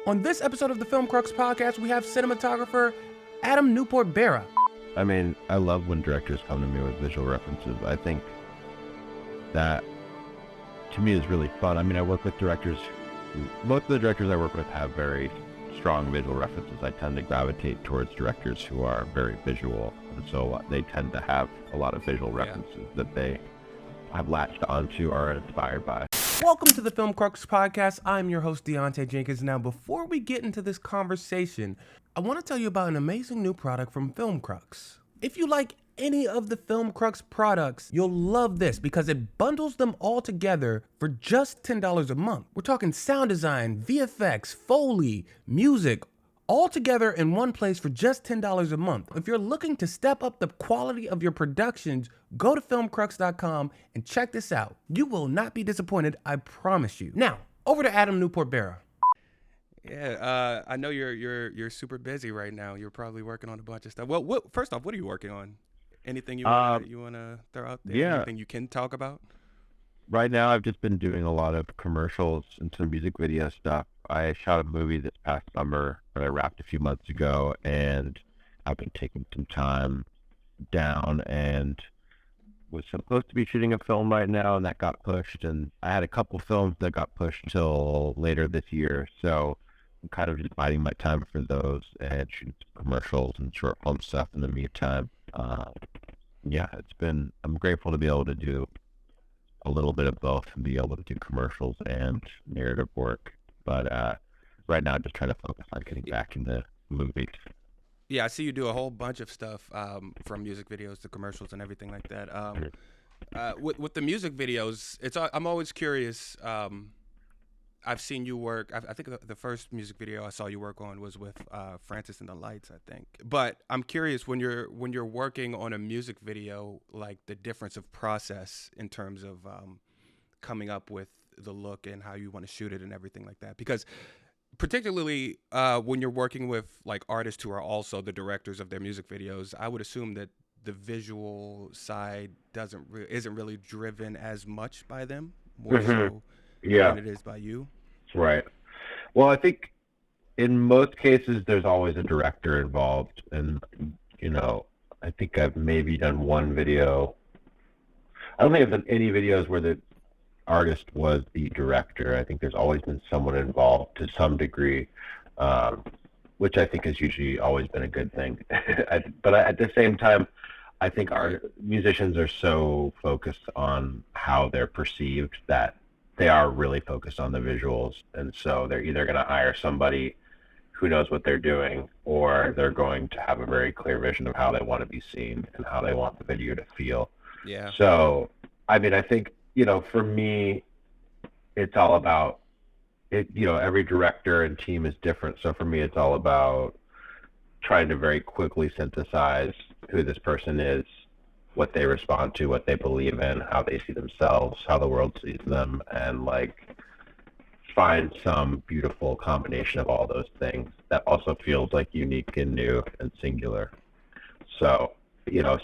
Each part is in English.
On this episode of the Film Crux podcast, we have cinematographer Adam Newport-Berra. I mean, I love when directors come to me with visual references. I think that, to me, is really fun. I mean, I work with directors. Most of the directors I work with have very strong visual references. I tend to gravitate towards directors who are very visual, and so they tend to have a lot of visual references that they have latched onto or are inspired by. Welcome to the Film Crux podcast. I'm your host, Deontay Jenkins. Now, before we get into this conversation, I want to tell you about an amazing new product from Film Crux. If you like any of the Film Crux products, you'll love this because it bundles them all together for just $10 a month. We're talking sound design, VFX, foley, music, all together in one place for just $10 a month. If you're looking to step up the quality of your productions, go to filmcrux.com and check this out. You will not be disappointed, I promise you. Now, over to Adam Newport-Berra. Yeah, I know you're super busy right now. You're probably working on a bunch of stuff. Well, first off, what are you working on? Anything you wanna throw out there? Yeah. Anything you can talk about? Right now, I've just been doing a lot of commercials and some music video stuff. I shot a movie this past summer that I wrapped a few months ago, and I've been taking some time down and was supposed to be shooting a film right now, and that got pushed. And I had a couple films that got pushed till later this year, so I'm kind of just biding my time for those and shooting some commercials and short film stuff in the meantime. Yeah, I'm grateful to be able to do a little bit of both and be able to do commercials and narrative work. But right now, I'm just trying to focus on getting back into movies. Yeah, I see you do a whole bunch of stuff, from music videos to commercials and everything like that. With the music videos, I'm always curious. I've seen you work. I think the first music video I saw you work on was with Francis and the Lights, I think. But I'm curious when you're working on a music video, like the difference of process in terms of coming up with the look and how you want to shoot it and everything like that. Because particularly when you're working with like artists who are also the directors of their music videos, I would assume that the visual side isn't really driven as much by them, more so than it is by you. Right. Well, I think in most cases there's always a director involved, and I think I've maybe done one video. I don't think I've done any videos where the artist was the director. I think there's always been someone involved to some degree, which I think has usually always been a good thing. But at the same time, I think our musicians are so focused on how they're perceived that they are really focused on the visuals, and so they're either going to hire somebody who knows what they're doing, or they're going to have a very clear vision of how they want to be seen and how they want the video to feel. Yeah. So, I mean, I think, for me, it's all about it. Every director and team is different. So for me, it's all about trying to very quickly synthesize who this person is, what they respond to, what they believe in, how they see themselves, how the world sees them, and find some beautiful combination of all those things that also feels unique and new and singular. So,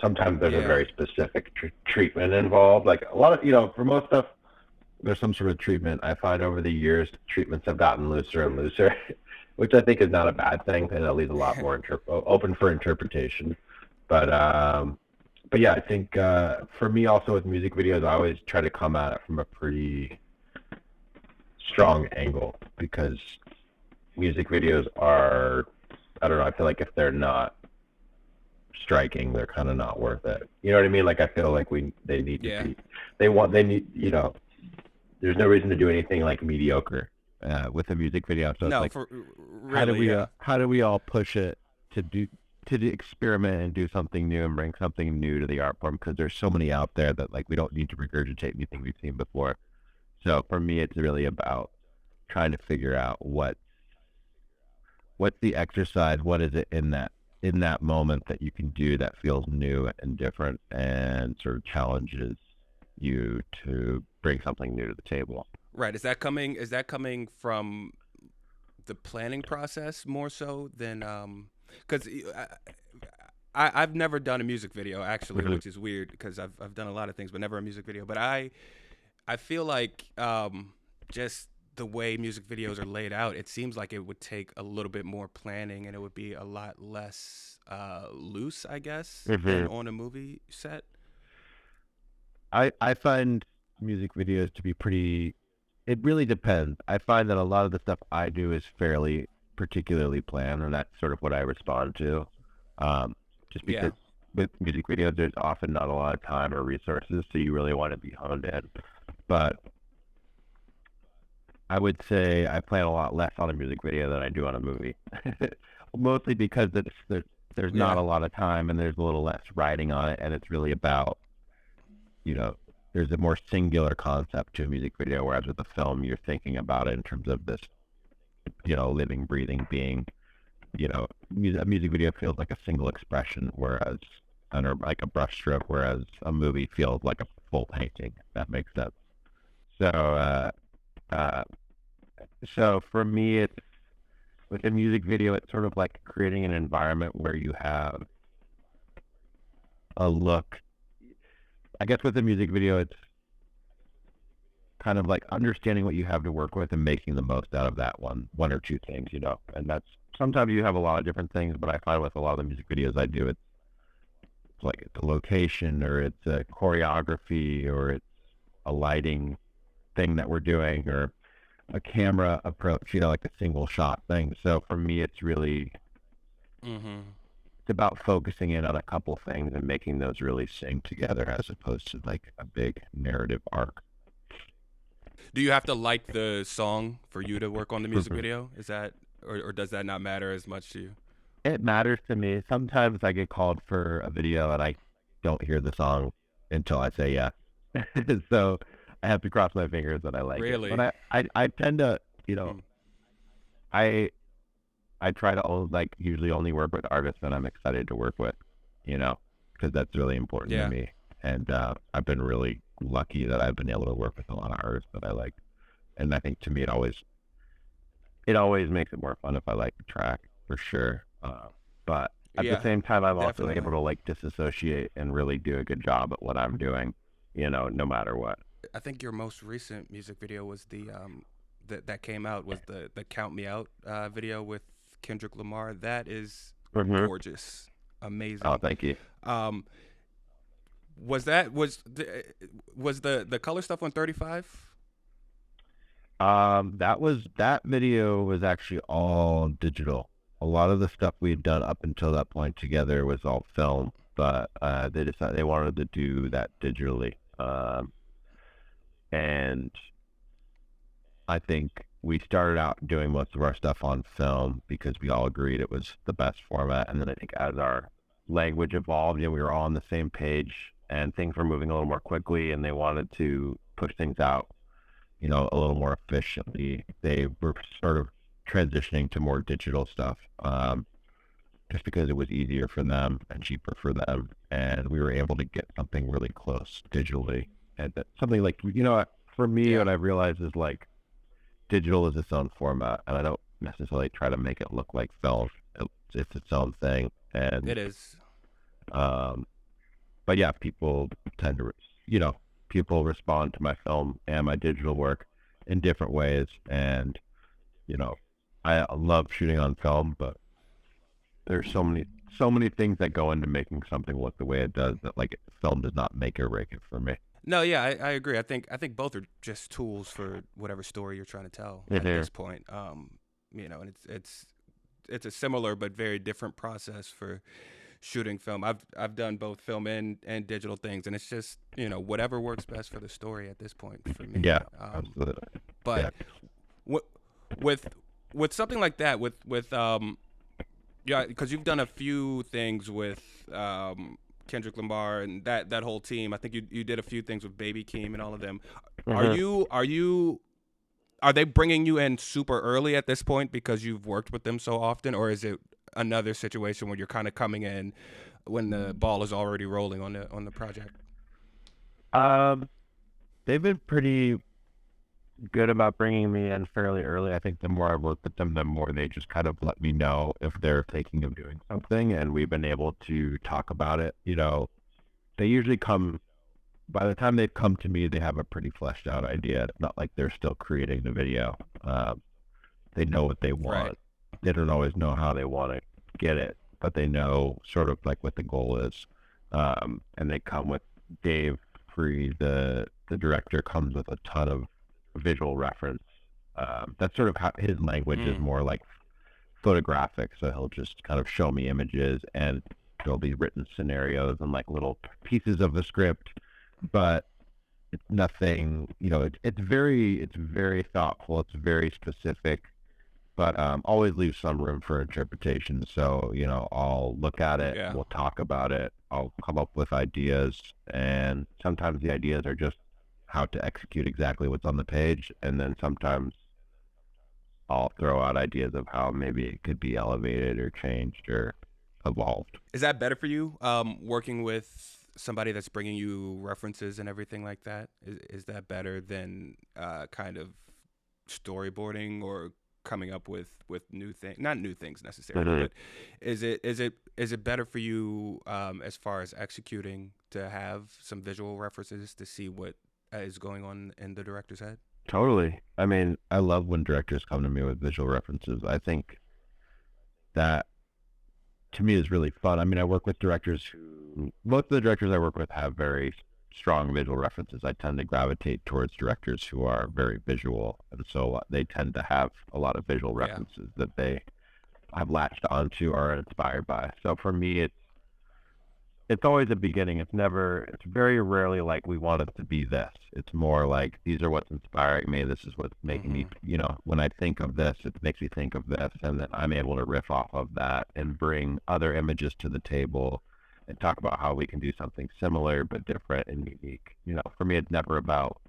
sometimes there's a very specific treatment involved. Like a lot of, for most stuff, there's some sort of treatment. I find over the years, treatments have gotten looser and looser, which I think is not a bad thing, and it leaves a lot more open for interpretation. But yeah, I think for me also with music videos, I always try to come at it from a pretty strong angle, because music videos are, I don't know, I feel like if they're not striking, they're kind of not worth it. You know what I mean? I feel like they need to be, they need, there's no reason to do anything mediocre with a music video. So No, it's really, how do we all push it to experiment and do something new and bring something new to the art form, because there's so many out there that we don't need to regurgitate anything we've seen before. So for me, it's really about trying to figure out what's the exercise, what is it in that moment that you can do that feels new and different and sort of challenges you to bring something new to the table. Right. Is that coming from the planning process more so than because I've never done a music video actually, which is weird because I've done a lot of things, but never a music video. But I feel like just the way music videos are laid out, it seems like it would take a little bit more planning and it would be a lot less loose, I guess, than on a movie set. I find music videos to be pretty. It really depends. I find that a lot of the stuff I do is fairly particularly planned, and that's sort of what I respond to. Just because with music videos, there's often not a lot of time or resources, so you really want to be honed in. But I would say I plan a lot less on a music video than I do on a movie, mostly because there's not a lot of time and there's a little less writing on it, and it's really about, there's a more singular concept to a music video, whereas with a film, you're thinking about it in terms of this, living, breathing being. A music video feels like a single expression, whereas, or like a brushstroke, whereas a movie feels like a full painting, if that makes sense. So for me, it's, with a music video, it's sort of like creating an environment where you have a look. I guess with a music video, it's kind of like understanding what you have to work with and making the most out of that one or two things, and that's, sometimes you have a lot of different things, but I find with a lot of the music videos I do, it's like it's a location, or it's a choreography, or it's a lighting thing that we're doing, or a camera approach, like a single shot thing. So for me, it's really, it's about focusing in on a couple things and making those really sing together, as opposed to like a big narrative arc. Do you have to like the song for you to work on the music video? Is that, or does that not matter as much to you? It matters to me. Sometimes I get called for a video and I don't hear the song until I say yes. So I have to cross my fingers that I like it. But I tend to, I try to usually only work with artists that I'm excited to work with, because that's really important to me. And I've been really lucky that I've been able to work with a lot of artists that I like. And I think to me, it always makes it more fun if I like the track, for sure. But at the same time, I'm also able to disassociate and really do a good job at what I'm doing, no matter what. I think your most recent music video was the that came out was the Count Me Out video with Kendrick Lamar. That is gorgeous, amazing. Oh, thank you. Was the color stuff on 35? That video was actually all digital. A lot of the stuff we had done up until that point together was all film, but they decided they wanted to do that digitally. And I think we started out doing most of our stuff on film because we all agreed it was the best format. And then I think as our language evolved, we were all on the same page and things were moving a little more quickly, and they wanted to push things out, a little more efficiently. They were sort of transitioning to more digital stuff, just because it was easier for them and cheaper for them. And we were able to get something really close digitally. And something like, for me, what I've realized is digital is its own format, and I don't necessarily try to make it look like film. It's its own thing. And it is. But yeah, people tend to, people respond to my film and my digital work in different ways. And, I love shooting on film, but there's so many things that go into making something look the way it does that film does not make or break it for me. No, yeah, I agree. I think both are just tools for whatever story you're trying to tell at this point. And it's a similar but very different process for shooting film. I've done both film and digital things, and it's just whatever works best for the story at this point for me. Yeah, absolutely. But with something like that, because you've done a few things with Kendrick Lamar and that whole team. I think you did a few things with Baby Keem and all of them. Are they bringing you in super early at this point because you've worked with them so often, or is it another situation where you're kind of coming in when the ball is already rolling on the project? They've been pretty good about bringing me in fairly early. I think the more I've worked with them, the more they just kind of let me know if they're thinking of doing something, and we've been able to talk about it. They usually come, by the time they've come to me, they have a pretty fleshed out idea. It's not like they're still creating the video. They know what they want. Right. They don't always know how they want to get it, but they know sort of like what the goal is. And they come with Dave Free, the director, comes with a ton of visual reference. That's sort of how his language is more like photographic. So he'll just kind of show me images, and there'll be written scenarios and like little pieces of the script, but it's nothing, it's very thoughtful. It's very specific, but always leaves some room for interpretation. So, I'll look at it, Yeah. we'll talk about it, I'll come up with ideas, and sometimes the ideas are just how to execute exactly what's on the page, and then sometimes I'll throw out ideas of how maybe it could be elevated or changed or evolved. Is that better for you, working with somebody that's bringing you references and everything like that? Is that better than kind of storyboarding or coming up with new things? Not new things necessarily, but is it better for you as far as executing to have some visual references to see what is going on in the director's head? Totally. I mean, I love when directors come to me with visual references. I think that, to me, is really fun. I mean, I work with directors who, most of the directors I work with have very strong visual references. I tend to gravitate towards directors who are very visual, and so they tend to have a lot of visual references that they have latched onto or are inspired by. So for me, it's always a beginning. It's very rarely like we want it to be this. It's more like, these are what's inspiring me. This is what's making me, when I think of this, it makes me think of this. And then I'm able to riff off of that and bring other images to the table and talk about how we can do something similar but different and unique. For me, it's never about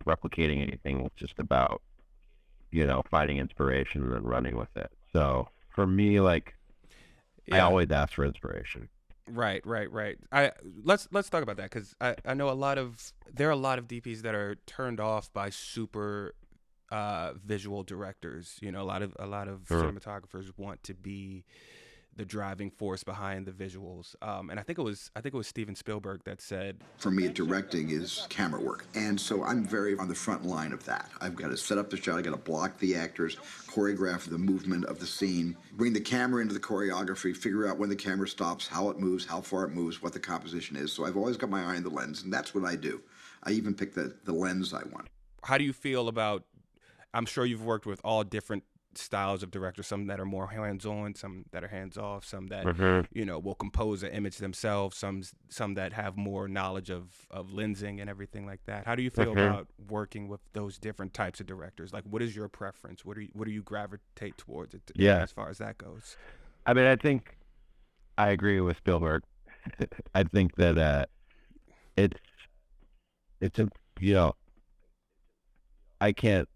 replicating anything. It's just about, finding inspiration and then running with it. So for me, like, I always ask for inspiration. Right. Let's talk about that, because I know there are a lot of DPs that are turned off by super visual directors. A lot of cinematographers want to be the driving force behind the visuals. And I think it was Steven Spielberg that said, for me, directing is camera work. And so I'm very on the front line of that. I've got to set up the shot, I've got to block the actors, choreograph the movement of the scene, bring the camera into the choreography, figure out when the camera stops, how it moves, how far it moves, what the composition is. So I've always got my eye on the lens, and that's what I do. I even pick the lens I want. How do you feel about, I'm sure you've worked with all different styles of directors, some that are more hands-on, some that are hands-off, some that will compose an image themselves, some that have more knowledge of lensing and everything like that. How do you feel about working with those different types of directors? Like, what is your preference? What do you gravitate towards as far as that goes? I mean, I think I agree with Spielberg. I think that it's I can't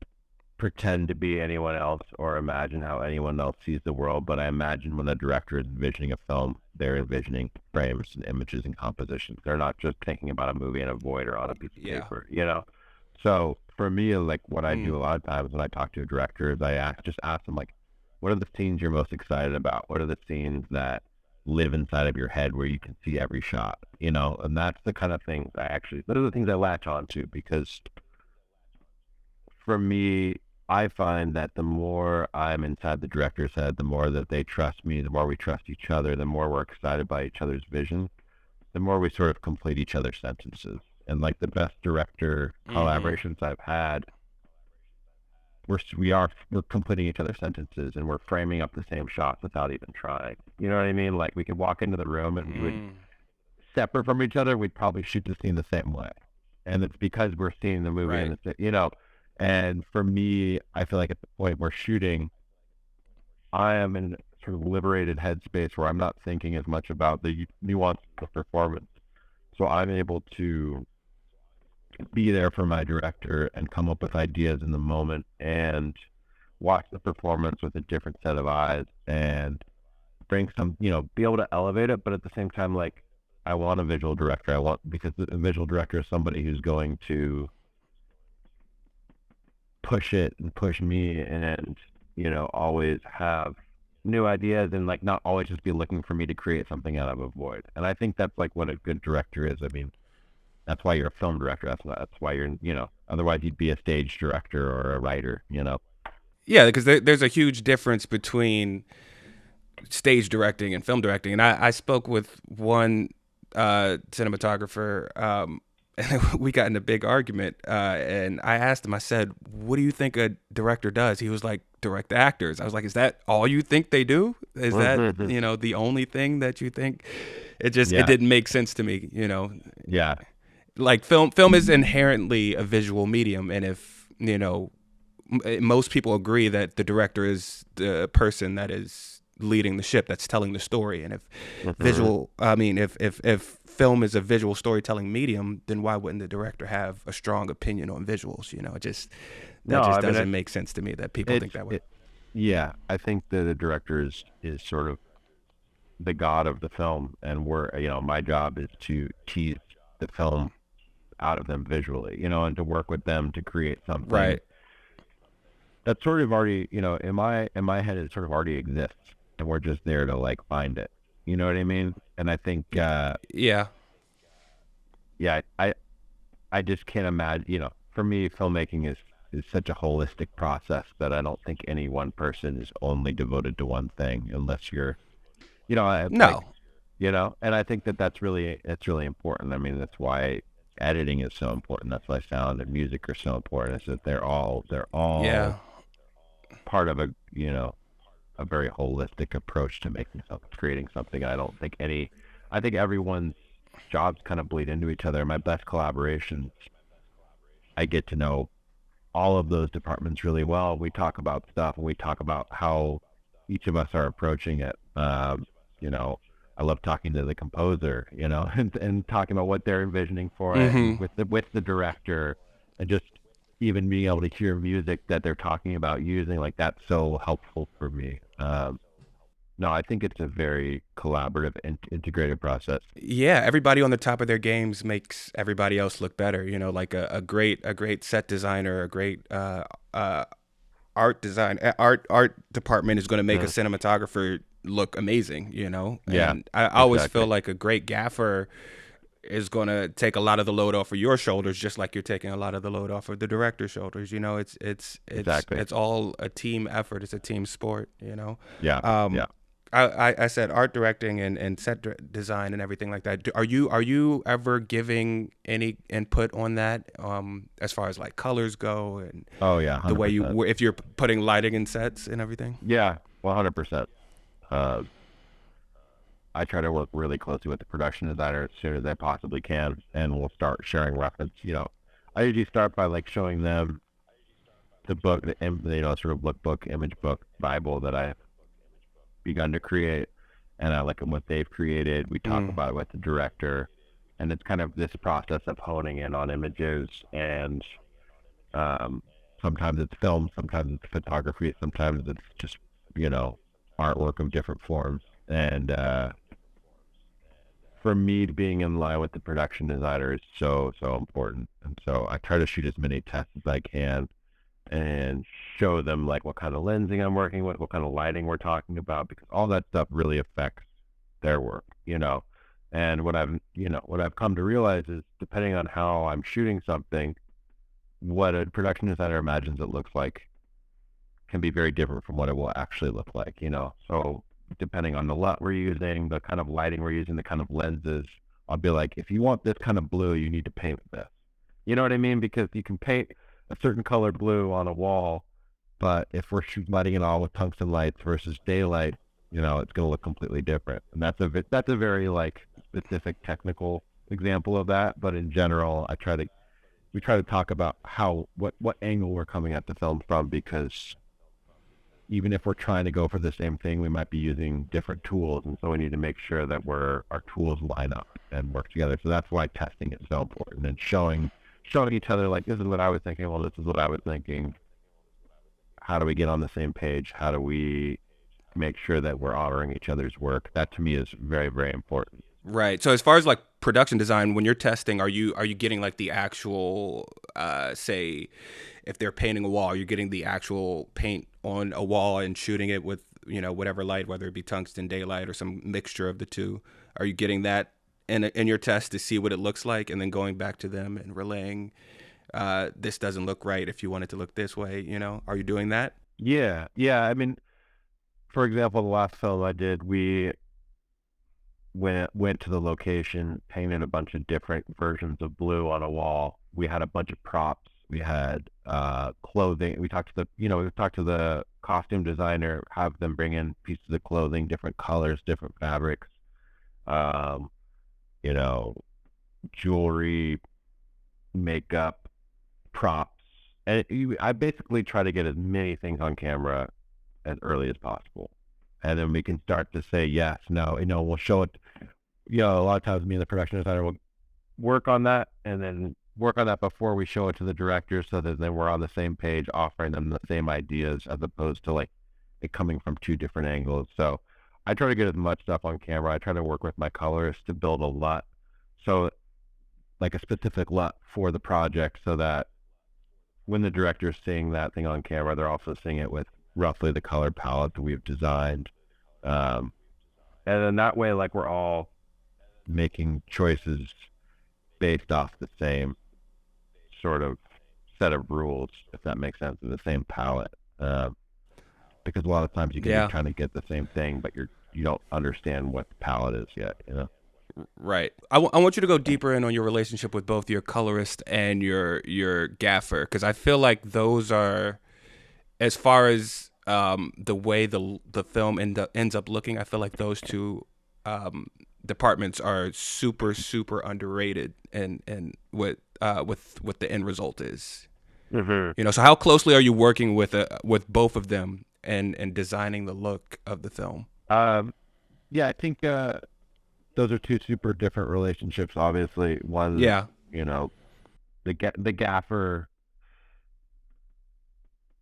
pretend to be anyone else or imagine how anyone else sees the world, but I imagine when a director is envisioning a film, they're envisioning frames and images and compositions. They're not just thinking about a movie in a void or on a piece of paper, So for me, like, what I do a lot of times when I talk to a director is I just ask them, like, what are the scenes you're most excited about? What are the scenes that live inside of your head where you can see every shot, And that's the kind of things those are the things I latch on to, because for me, I find that the more I'm inside the director's head, the more that they trust me, the more we trust each other, the more we're excited by each other's vision, the more we sort of complete each other's sentences. And like the best director collaborations I've had, we're completing each other's sentences, and we're framing up the same shots without even trying. You know what I mean? Like, we could walk into the room and we would, separate from each other, we'd probably shoot the scene the same way. And it's because we're seeing the movie in the And for me, I feel like at the point we're shooting, I am in sort of liberated headspace where I'm not thinking as much about the nuance of the performance. So I'm able to be there for my director and come up with ideas in the moment and watch the performance with a different set of eyes and bring some, be able to elevate it. But at the same time, like, I want a visual director. Because a visual director is somebody who's going to push it and push me and, always have new ideas and, like, not always just be looking for me to create something out of a void. And I think that's like what a good director is. I mean, That's why you're a film director. That's why you're, otherwise you'd be a stage director or a writer, Yeah, because there's a huge difference between stage directing and film directing. And I spoke with one cinematographer, and we got in a big argument. And I asked him, I said, what do you think a director does? He was like, direct the actors. I was like, is that all you think they do? Is that, the only thing that you think? It didn't make sense to me, Yeah. Like film is inherently a visual medium. And if, most people agree that the director is the person that is leading the ship, that's telling the story. And if film is a visual storytelling medium, then why wouldn't the director have a strong opinion on visuals? It just doesn't make sense to me that people think that way. Yeah, I think that the director is sort of the god of the film, and my job is to tease the film out of them visually, and to work with them to create something. Right. That sort of already, in my head, it sort of already exists, and we're just there to like find it. You know what I mean? And I think, yeah, I just can't imagine. For me, filmmaking is such a holistic process that I don't think any one person is only devoted to one thing, unless you're, no, And I think that's really important. I mean, that's why editing is so important. That's why sound and music are so important. Is that they're all yeah. part of a very holistic approach to creating something. I think everyone's jobs kind of bleed into each other. My best collaborations, I get to know all of those departments really well. We talk about stuff, and we talk about how each of us are approaching it. I love talking to the composer, and talking about what they're envisioning for it, and with the director, and just even being able to hear music that they're talking about using, like that's so helpful for me. No, I think it's a very collaborative and integrated process. Yeah, everybody on the top of their games makes everybody else look better. Like a great set designer, a great art department is going to make a cinematographer look amazing. Yeah, and I always exactly. feel like a great gaffer is going to take a lot of the load off of your shoulders, just like you're taking a lot of the load off of the director's shoulders. Exactly. It's all a team effort. It's a team sport. Yeah. Um, Yeah. I said art directing and set design and everything like that. Are you ever giving any input on that, as far as like colors go and Oh yeah, 100%. the way if you're putting lighting in sets and everything? Yeah, 100%. I try to work really closely with the production designer as soon as I possibly can, and we'll start sharing reference. I usually start by like showing them the book, sort of lookbook, image book, Bible that I've begun to create, and I look at what they've created. We talk about it with the director, and it's kind of this process of honing in on images, and sometimes it's film, sometimes it's photography, sometimes it's just artwork of different forms. And for me, being in line with the production designer is so important. And so I try to shoot as many tests as I can and show them like what kind of lensing I'm working with, what kind of lighting we're talking about, because all that stuff really affects their work, And what I've come to realize is, depending on how I'm shooting something, what a production designer imagines it looks like can be very different from what it will actually look like, So depending on the LUT we're using, the kind of lighting we're using, the kind of lenses, I'll be like, if you want this kind of blue, you need to paint with this. You know what I mean? Because you can paint a certain color blue on a wall, but if we're lighting it all with tungsten lights versus daylight, it's going to look completely different. And that's a very like specific technical example of that. But in general, we try to talk about what angle we're coming at the film from, because even if we're trying to go for the same thing, we might be using different tools, and so we need to make sure that our tools line up and work together. So that's why testing is so important, and showing each other like, this is what I was thinking. Well, this is what I was thinking. How do we get on the same page? How do we make sure that we're honoring each other's work? That to me is very, very important. Right. So as far as like production design, when you're testing, are you getting like the actual, say, if they're painting a wall, you're getting the actual paint on a wall and shooting it with, whatever light, whether it be tungsten, daylight, or some mixture of the two? Are you getting that in your test to see what it looks like, and then going back to them and relaying, this doesn't look right if you want it to look this way, you know? Are you doing that? Yeah. I mean, for example, the last film I did, we went to the location, painted a bunch of different versions of blue on a wall. We had a bunch of props. We had clothing. We talked to the costume designer, have them bring in pieces of clothing, different colors, different fabrics, you know, jewelry, makeup, props. And I basically try to get as many things on camera as early as possible. And then we can start to say yes, no, we'll show it. A lot of times me and the production designer will work on that and then work on that before we show it to the director, so that then we're on the same page, offering them the same ideas as opposed to like it coming from two different angles. So I try to get as much stuff on camera. I try to work with my colorist to build a LUT, so like a specific LUT for the project, so that when the director is seeing that thing on camera, they're also seeing it with roughly the color palette that we've designed. And then that way, like, we're all making choices based off the same sort of set of rules, if that makes sense, in the same palette. Because a lot of times you can be trying to get the same thing, but you don't understand what the palette is yet, Right. I want you to go deeper in on your relationship with both your colorist and your gaffer, because I feel like those are, as far as the way the film ends up looking, I feel like those two departments are super, super underrated, and what the end result is. Mm-hmm. So how closely are you working with both of them and designing the look of the film? I think those are two super different relationships. Obviously, one, the gaffer.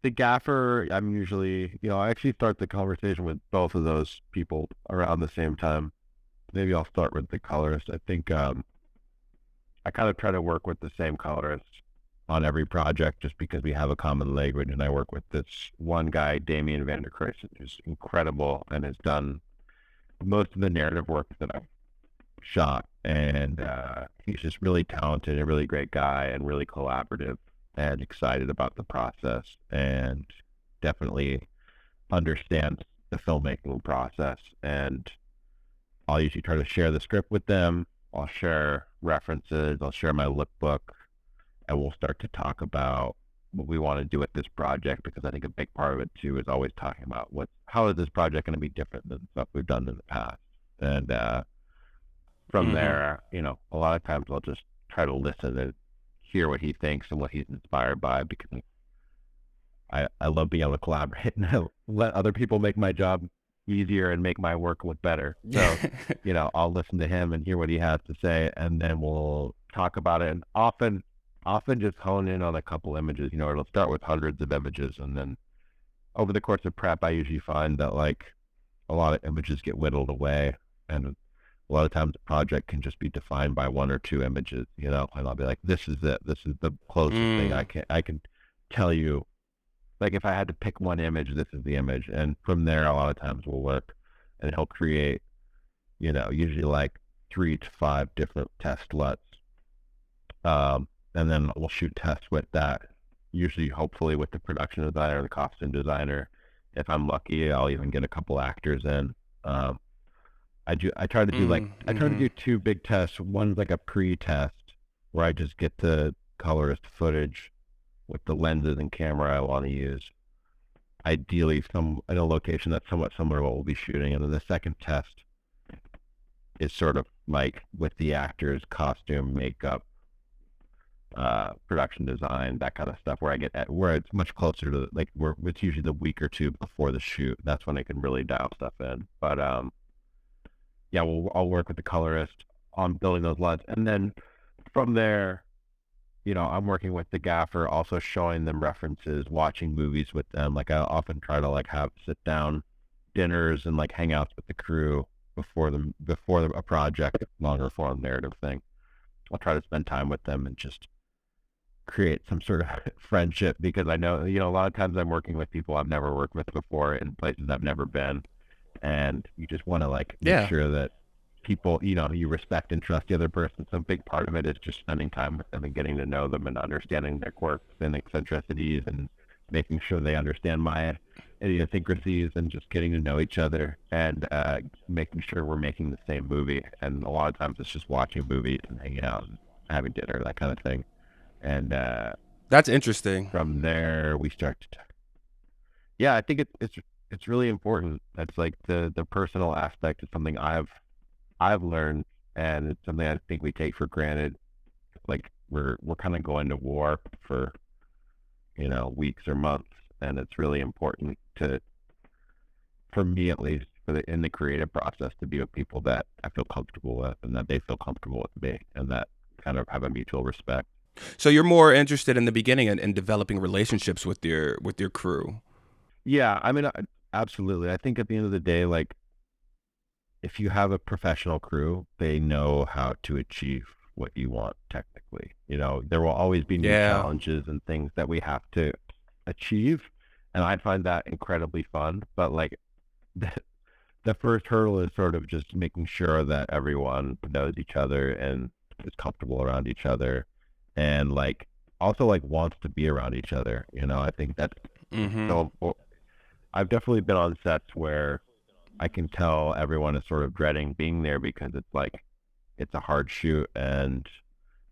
The gaffer, I'm usually, I actually start the conversation with both of those people around the same time. Maybe I'll start with the colorist. I think I kind of try to work with the same colorist on every project, just because we have a common language. And I work with this one guy, Damian Vanderkruisen, who's incredible and has done most of the narrative work that I've shot. And he's just really talented, a really great guy, and really collaborative, and excited about the process, and definitely understands the filmmaking process. And I'll usually try to share the script with them. I'll share references. I'll share my lookbook, and we'll start to talk about what we want to do with this project, because I think a big part of it too is always talking about how is this project going to be different than stuff we've done in the past. And from there, a lot of times I'll just try to listen and hear what he thinks and what he's inspired by, because I love being able to collaborate and let other people make my job easier and make my work look better. So, I'll listen to him and hear what he has to say, and then we'll talk about it. And often just hone in on a couple images. It'll start with hundreds of images, and then over the course of prep, I usually find that like a lot of images get whittled away, and a lot of times the project can just be defined by one or two images, and I'll be like, this is it. This is the closest thing I can tell you. Like, if I had to pick one image, this is the image. And from there, a lot of times we'll work and he'll create, usually like 3 to 5 different test LUTs. And then we'll shoot tests with that, usually hopefully with the production designer and the costume designer. If I'm lucky, I'll even get a couple actors in. I try to do 2 big tests. One's like a pre-test where I just get the colorist footage with the lenses and camera I want to use, ideally in a location that's somewhat similar to what we'll be shooting. And then the second test is sort of like with the actors, costume, makeup, production design, that kind of stuff, where it's much closer to it's usually the week or 2 before the shoot. That's when I can really dial stuff in. But I'll work with the colorist on building those LUTs, and then from there, I'm working with the gaffer, also showing them references, watching movies with them. Like, I often try to have sit down dinners and hangouts with the crew before a project, longer form narrative thing. I'll try to spend time with them and just create some sort of friendship, because I know, a lot of times I'm working with people I've never worked with before in places I've never been, and you just want to make sure that people, you respect and trust the other person. So a big part of it is just spending time with them and getting to know them and understanding their quirks and eccentricities and making sure they understand my idiosyncrasies and just getting to know each other and making sure we're making the same movie. And a lot of times it's just watching movies and hanging out and having dinner, that kind of thing. And That's interesting. from there we start to yeah, I think it's really important. That's like the personal aspect is something I've learned, and it's something I think we take for granted. Like we're kind of going to war for weeks or months, and it's really important for me at least, in the creative process, to be with people that I feel comfortable with, and that they feel comfortable with me, and that kind of have a mutual respect. So you're more interested in the beginning in developing relationships with your crew. Yeah, I mean, absolutely. I think at the end of the day, like, if you have a professional crew, they know how to achieve what you want technically. There will always be new Yeah. challenges and things that we have to achieve, and I find that incredibly fun. But like the first hurdle is sort of just making sure that everyone knows each other and is comfortable around each other, and like also like wants to be around each other. I think that's so important. I've definitely been on sets where I can tell everyone is sort of dreading being there because it's like it's a hard shoot and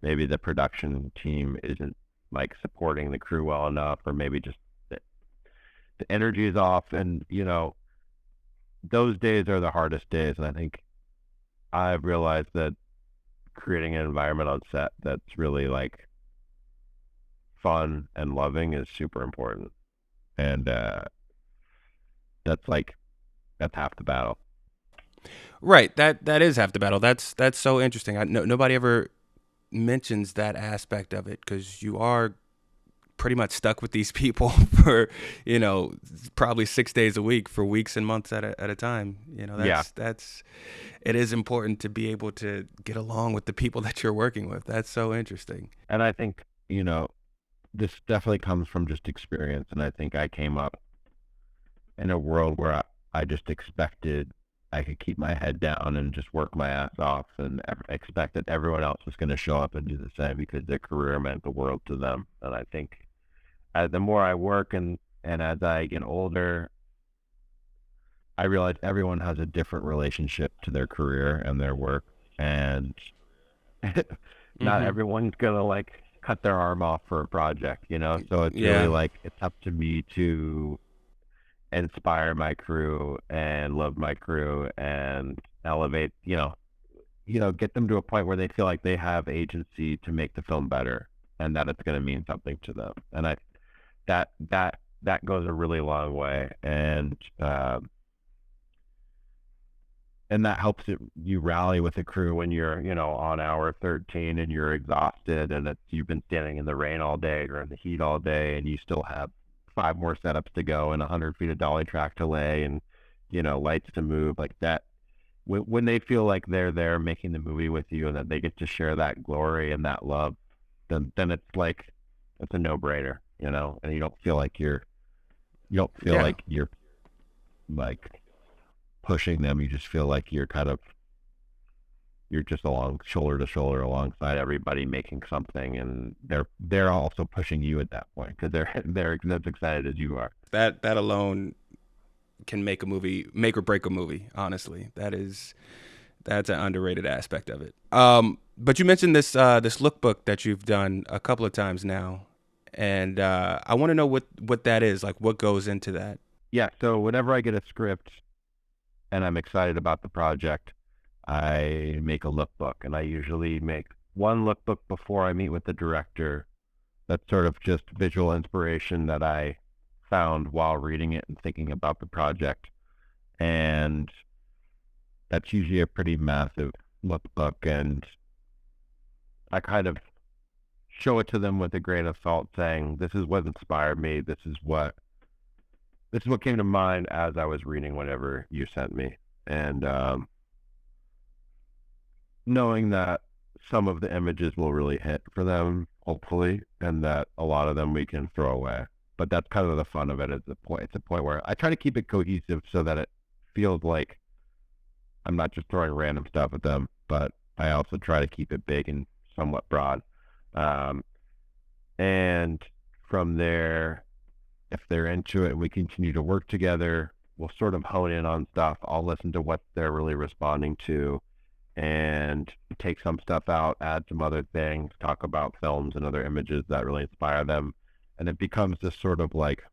maybe the production team isn't like supporting the crew well enough, or maybe just the energy is off, and those days are the hardest days. And I think I've realized that creating an environment on set that's really like fun and loving is super important, and that's half the battle. Right. That is half the battle. That's so interesting. Nobody ever mentions that aspect of it, because you are pretty much stuck with these people for probably 6 days a week for weeks and months at a time. That's it is important to be able to get along with the people that you're working with. That's so interesting. And I think this definitely comes from just experience, and I think I came up in a world where I just expected I could keep my head down and just work my ass off, and expect that everyone else was going to show up and do the same because their career meant the world to them. And I think the more I work and as I get older, I realize everyone has a different relationship to their career and their work, and not everyone's going to like cut their arm off for a project, so it's really like it's up to me to inspire my crew and love my crew and elevate, get them to a point where they feel like they have agency to make the film better, and that it's going to mean something to them. And that goes a really long way, and that helps you rally with the crew when you're, on hour 13 and you're exhausted, and you've been standing in the rain all day or in the heat all day, and you still have 5 more setups to go and 100 feet of dolly track to lay and, lights to move like that. When they feel like they're there making the movie with you and that they get to share that glory and that love, then it's like, it's a no-brainer, and you don't feel like you're like pushing them. You just feel like you're just along shoulder to shoulder alongside everybody making something, and they're also pushing you at that point because they're as excited as you are. That alone can make or break a movie. Honestly, that's an underrated aspect of it. But you mentioned this lookbook that you've done a couple of times now, and I want to know what that is, like what goes into that. Yeah. So whenever I get a script and I'm excited about the project, I make a lookbook, and I usually make one lookbook before I meet with the director. That's sort of just visual inspiration that I found while reading it and thinking about the project. And that's usually a pretty massive lookbook, and I kind of show it to them with a grain of salt, saying, this is what inspired me. This is what came to mind as I was reading whatever you sent me. And knowing that some of the images will really hit for them, hopefully, and that a lot of them we can throw away. But that's kind of the fun of it. It's a point where I try to keep it cohesive so that it feels like I'm not just throwing random stuff at them, but I also try to keep it big and somewhat broad. And from there, if they're into it and we continue to work together, we'll sort of hone in on stuff. I'll listen to what they're really responding to and take some stuff out, add some other things, talk about films and other images that really inspire them. And it becomes this sort of like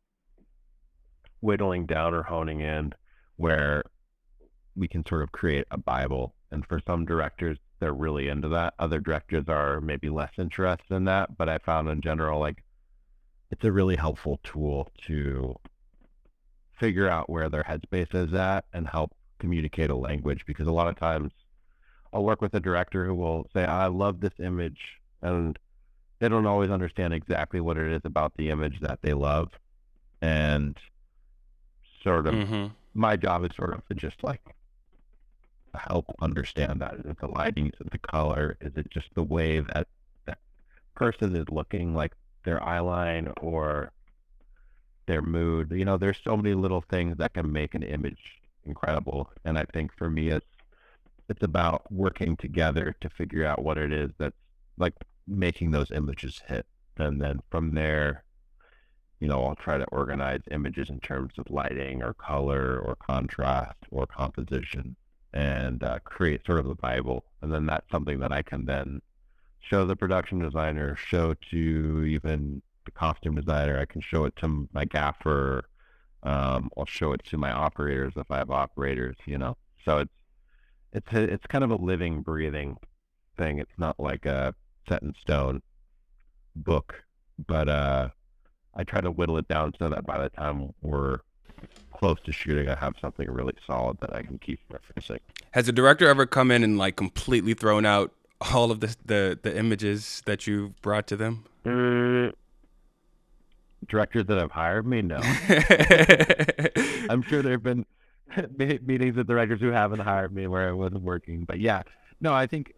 whittling down or honing in where we can sort of create a Bible. And for some directors, they're really into that. Other directors are maybe less interested in that. But I found in general, like, it's a really helpful tool to figure out where their headspace is at and help communicate a language. Because a lot of times I'll work with a director who will say, I love this image. And they don't always understand exactly what it is about the image that they love. And sort of my job is sort of to just like help understand that. Is it the lighting? Is it the color? Is it just the way that that person is looking, like their eyeline or their mood? You know, there's so many little things that can make an image incredible. And I think for me, it's about working together to figure out what it is that's like making those images hit. And then from there, you know, I'll try to organize images in terms of lighting or color or contrast or composition and create sort of a Bible. And then that's something that I can then show the production designer, show to even the costume designer. I can show it to my gaffer. I'll show it to my operators if I have operators, you know. So it's kind of a living, breathing thing. It's not like a set in stone book, but I try to whittle it down so that by the time we're close to shooting, I have something really solid that I can keep referencing. Has a director ever come in and like completely thrown out all of the images that you've brought to them? Directors that have hired me, no. I'm sure there have been meetings with directors who haven't hired me where it wasn't working. But yeah, no, I think,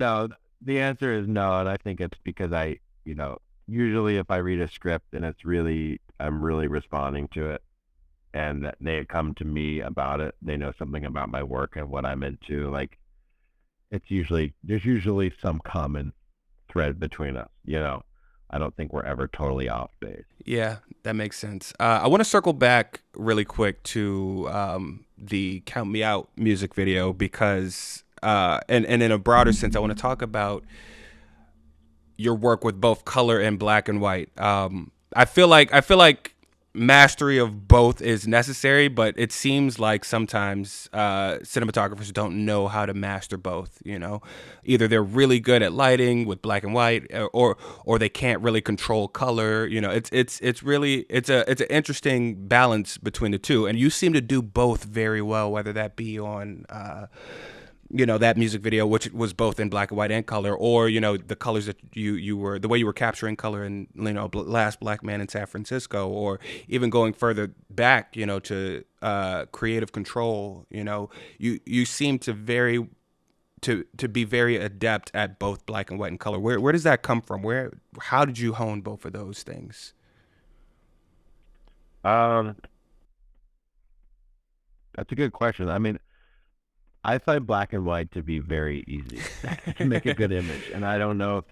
no, the answer is no. And I think it's because you know, usually if I read a script and I'm really responding to it and they come to me about it, they know something about my work and what I'm into, like there's usually some common thread between us, you know. I don't think we're ever totally off base. Yeah, that makes sense. I want to circle back really quick to the Count Me Out music video because, and in a broader sense, I want to talk about your work with both color and black and white. I feel like mastery of both is necessary, but it seems like sometimes cinematographers don't know how to master both. You know, either they're really good at lighting with black and white, or they can't really control color. You know, it's an interesting balance between the two, and you seem to do both very well. Whether that be on you know, that music video, which was both in black and white and color, or, you know, the colors that you were, the way you were capturing color in, you know, Last Black Man in San Francisco, or even going further back, you know, to creative control. You know, you seem to be very adept at both black and white and color. Where does that come from? How did you hone both of those things? That's a good question. I mean, I find black and white to be very easy to make a good image. And I don't know if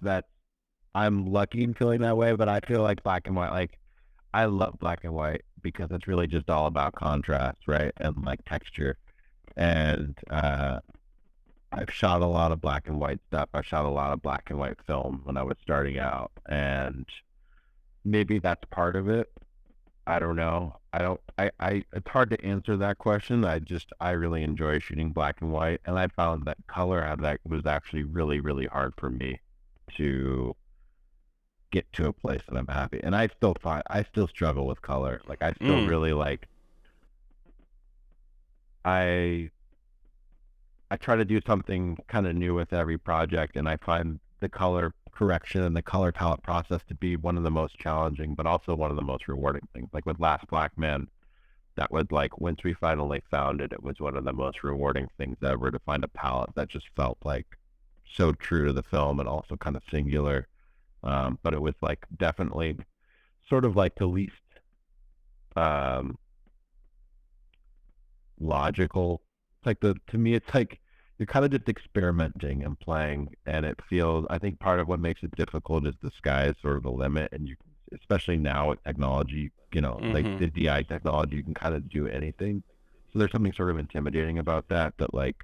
I'm lucky in feeling that way, but I feel like black and white, like I love black and white because it's really just all about contrast, right? And like texture. And I've shot a lot of black and white stuff. I shot a lot of black and white film when I was starting out. And maybe that's part of it. I don't know. It's hard to answer that question. I really enjoy shooting black and white. And I found that color was actually really, really hard for me to get to a place that I'm happy. And I still struggle with color. Like I still really like, I try to do something kind of new with every project. And I find the color correction and the color palette process to be one of the most challenging, but also one of the most rewarding things. Like with Last Black Man, that was like, once we finally found it, it was one of the most rewarding things ever to find a palette that just felt like so true to the film and also kind of singular. But it was like definitely sort of like the least logical like to me, it's like you're kind of just experimenting and playing, and it feels. I think part of what makes it difficult is the sky is sort of the limit, and you, especially now with technology, like Mm-hmm. the DI technology, you can kind of do anything. So there's something sort of intimidating about that. That like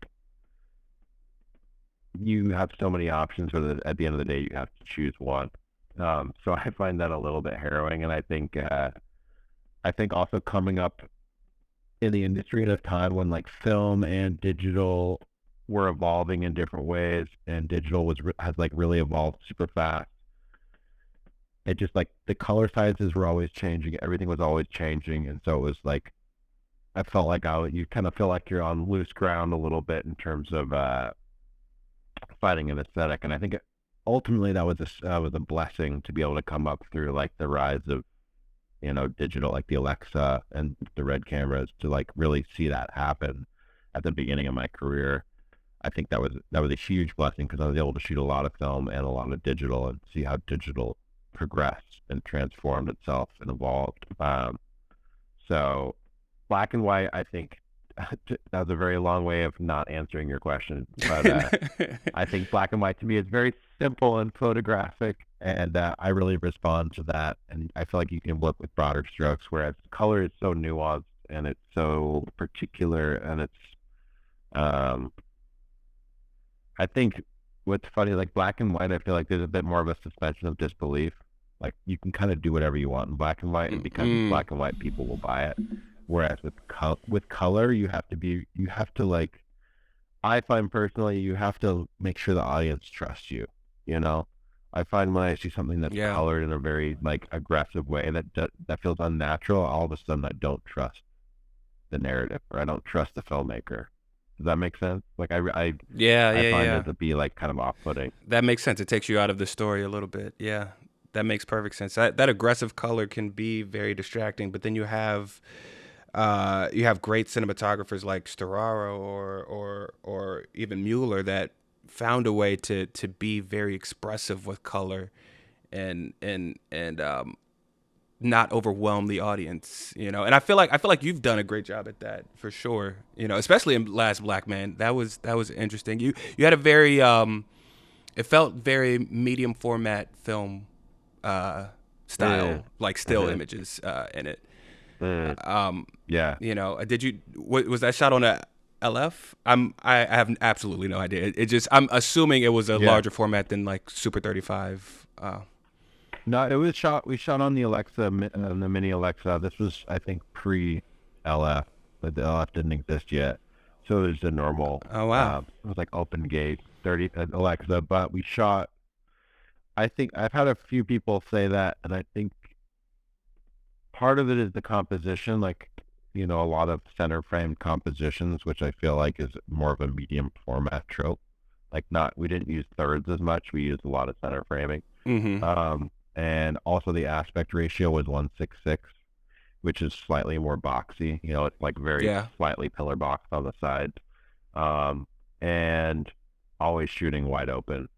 you have so many options, but at the end of the day, you have to choose one. So I find that a little bit harrowing, and I think also coming up in the industry at a time when like film and digital were evolving in different ways, and digital has like really evolved super fast. It just like the color sizes were always changing, everything was always changing, and so it was like I felt like you kind of feel like you're on loose ground a little bit in terms of finding an aesthetic, and I think ultimately that was a blessing to be able to come up through like the rise of digital, like the Alexa and the Red cameras, to like really see that happen at the beginning of my career. I think that was a huge blessing because I was able to shoot a lot of film and a lot of digital and see how digital progressed and transformed itself and evolved. So black and white, I think that was a very long way of not answering your question, but I think black and white to me is very simple and photographic, and I really respond to that. And I feel like you can work with broader strokes, whereas color is so nuanced and it's so particular, and it's I think what's funny, like black and white, I feel like there's a bit more of a suspension of disbelief. Like you can kind of do whatever you want in black and white, and because it's black and white, people will buy it. Whereas with color, you have to like, I find personally, you have to make sure the audience trusts you. You know, I find when I see something that's Yeah. colored in a very like aggressive way that feels unnatural, all of a sudden I don't trust the narrative, or I don't trust the filmmaker. Does that make sense? Like Yeah, I yeah, find yeah. it to be like kind of off-putting. That makes sense. It takes you out of the story a little bit. Yeah. That makes perfect sense. That aggressive color can be very distracting, but then you have great cinematographers like Storaro or even Mueller that found a way to be very expressive with color and not overwhelm the audience, and I feel like you've done a great job at that for sure, especially in Last Black Man. That was interesting. You had a very it felt very medium format film style, Mm, like still mm-hmm, images in it. mm, Um, yeah. did you was that shot on a LF? I have absolutely no idea. It just I'm assuming it was a Yeah. larger format than like Super 35. No, we shot on the Alexa, the mini Alexa. This was, I think, pre-LF, but the LF didn't exist yet. So it was a normal, Oh wow. it was like open gate 30 Alexa, but we shot, I think I've had a few people say that, and I think part of it is the composition, like, a lot of center frame compositions, which I feel like is more of a medium format trope. Like we didn't use thirds as much. We used a lot of center framing. Mm-hmm. And also the aspect ratio was 1:6:6, which is slightly more boxy. It's like very Yeah. slightly pillar boxed on the sides. And always shooting wide open,